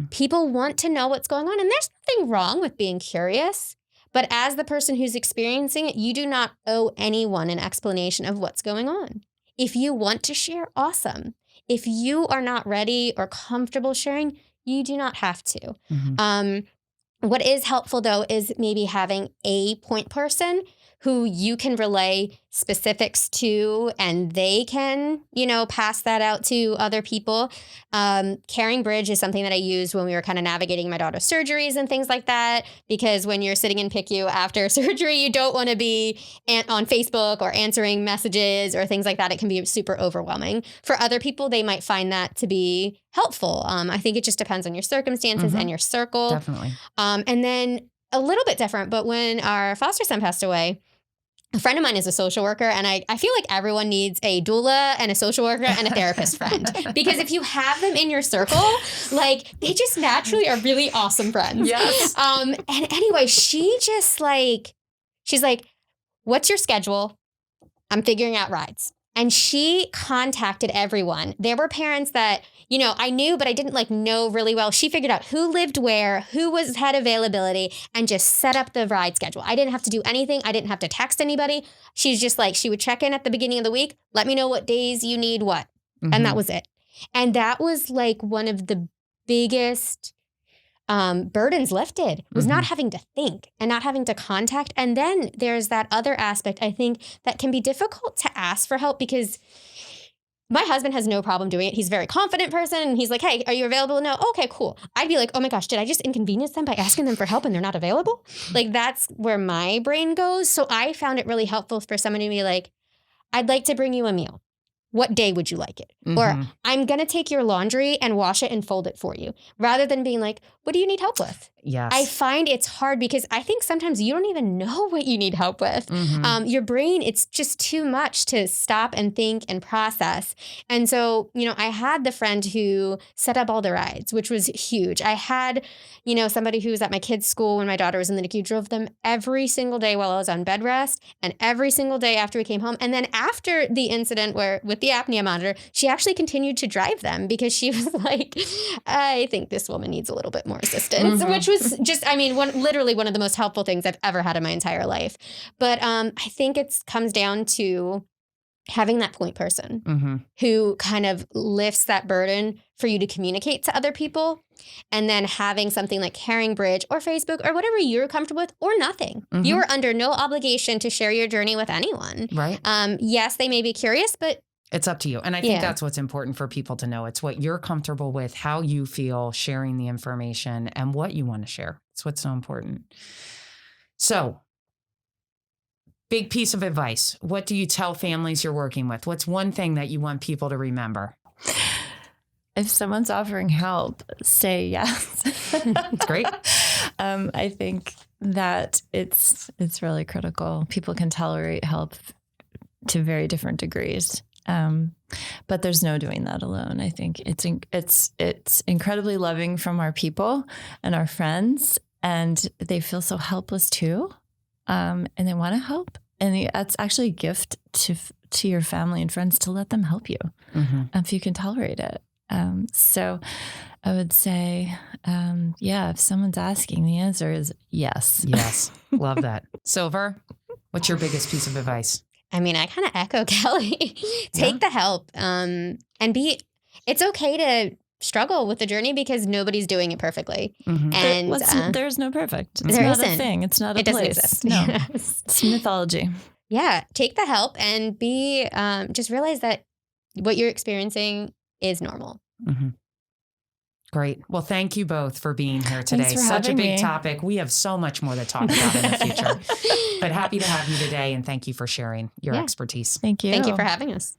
People want to know what's going on, and there's nothing wrong with being curious. But as the person who's experiencing it, you do not owe anyone an explanation of what's going on. If you want to share, awesome. If you are not ready or comfortable sharing, you do not have to. What is helpful, though, is maybe having a point person who you can relay specifics to, and they can, pass that out to other people. Caring Bridge is something that I used when we were kind of navigating my daughter's surgeries and things like that, because when you're sitting in PICU after surgery, you don't want to be on Facebook or answering messages or things like that. It can be super overwhelming. For other people, they might find that to be helpful. I think it just depends on your circumstances and your circle. Definitely. And then a little bit different, but when our foster son passed away, a friend of mine is a social worker, and I feel like everyone needs a doula and a social worker and a therapist friend. Because if you have them in your circle, like, they just naturally are really awesome friends. Yes. And anyway, she's like, what's your schedule? I'm figuring out rides. And she contacted everyone. There were parents that, I knew, but I didn't know really well. She figured out who lived where, who had availability, and just set up the ride schedule. I didn't have to do anything. I didn't have to text anybody. She's just she would check in at the beginning of the week, let me know what days you need what. And that was it. And that was one of the biggest burdens lifted, was not having to think and not having to contact. And then there's that other aspect, I think, that can be difficult to ask for help, because my husband has no problem doing it. He's a very confident person. And he's like, hey, are you available? No. Okay, cool. I'd be like, oh my gosh, did I just inconvenience them by asking them for help and they're not available? That's where my brain goes. So I found it really helpful for somebody to be like, I'd like to bring you a meal. What day would you like it? Or I'm going to take your laundry and wash it and fold it for you, rather than being like, what do you need help with? Yes. I find it's hard because I think sometimes you don't even know what you need help with. Your brain, it's just too much to stop and think and process. And so, I had the friend who set up all the rides, which was huge. I had, somebody who was at my kids' school when my daughter was in the NICU, drove them every single day while I was on bed rest and every single day after we came home. And then after the incident with the apnea monitor, she actually continued to drive them because she was like, I think this woman needs a little bit more assistance, which was just, literally one of the most helpful things I've ever had in my entire life. But I think it comes down to having that point person who kind of lifts that burden for you to communicate to other people, and then having something like Caring Bridge or Facebook or whatever you're comfortable with, or nothing. You are under no obligation to share your journey with anyone. Right. Yes, they may be curious, but it's up to you. And I think that's what's important for people to know. It's what you're comfortable with, how you feel sharing the information, and what you want to share. It's what's so important. So, big piece of advice. What do you tell families you're working with? What's one thing that you want people to remember? If someone's offering help, say yes. It's great. I think that it's really critical. People can tolerate help to very different degrees. But there's no doing that alone. I think it's incredibly loving from our people and our friends, and they feel so helpless too, and they want to help. And that's actually a gift to your family and friends to let them help you if you can tolerate it. So I would say, if someone's asking, the answer is yes. Yes. Love that. Silver, what's your biggest piece of advice? I mean, I kind of echo Kelly. Take the help. It's okay to struggle with the journey because nobody's doing it perfectly. And there's no perfect. It's there not isn't. a thing. It's not a It doesn't place. exist. No, Yes. it's mythology. Yeah. Take the help and just realize that what you're experiencing is normal. Great. Well, thank you both for being here today. Thanks for Such a having big me. topic. We have so much more to talk about in the future. But happy to have you today, and thank you for sharing your expertise. Thank you. Thank you for having us.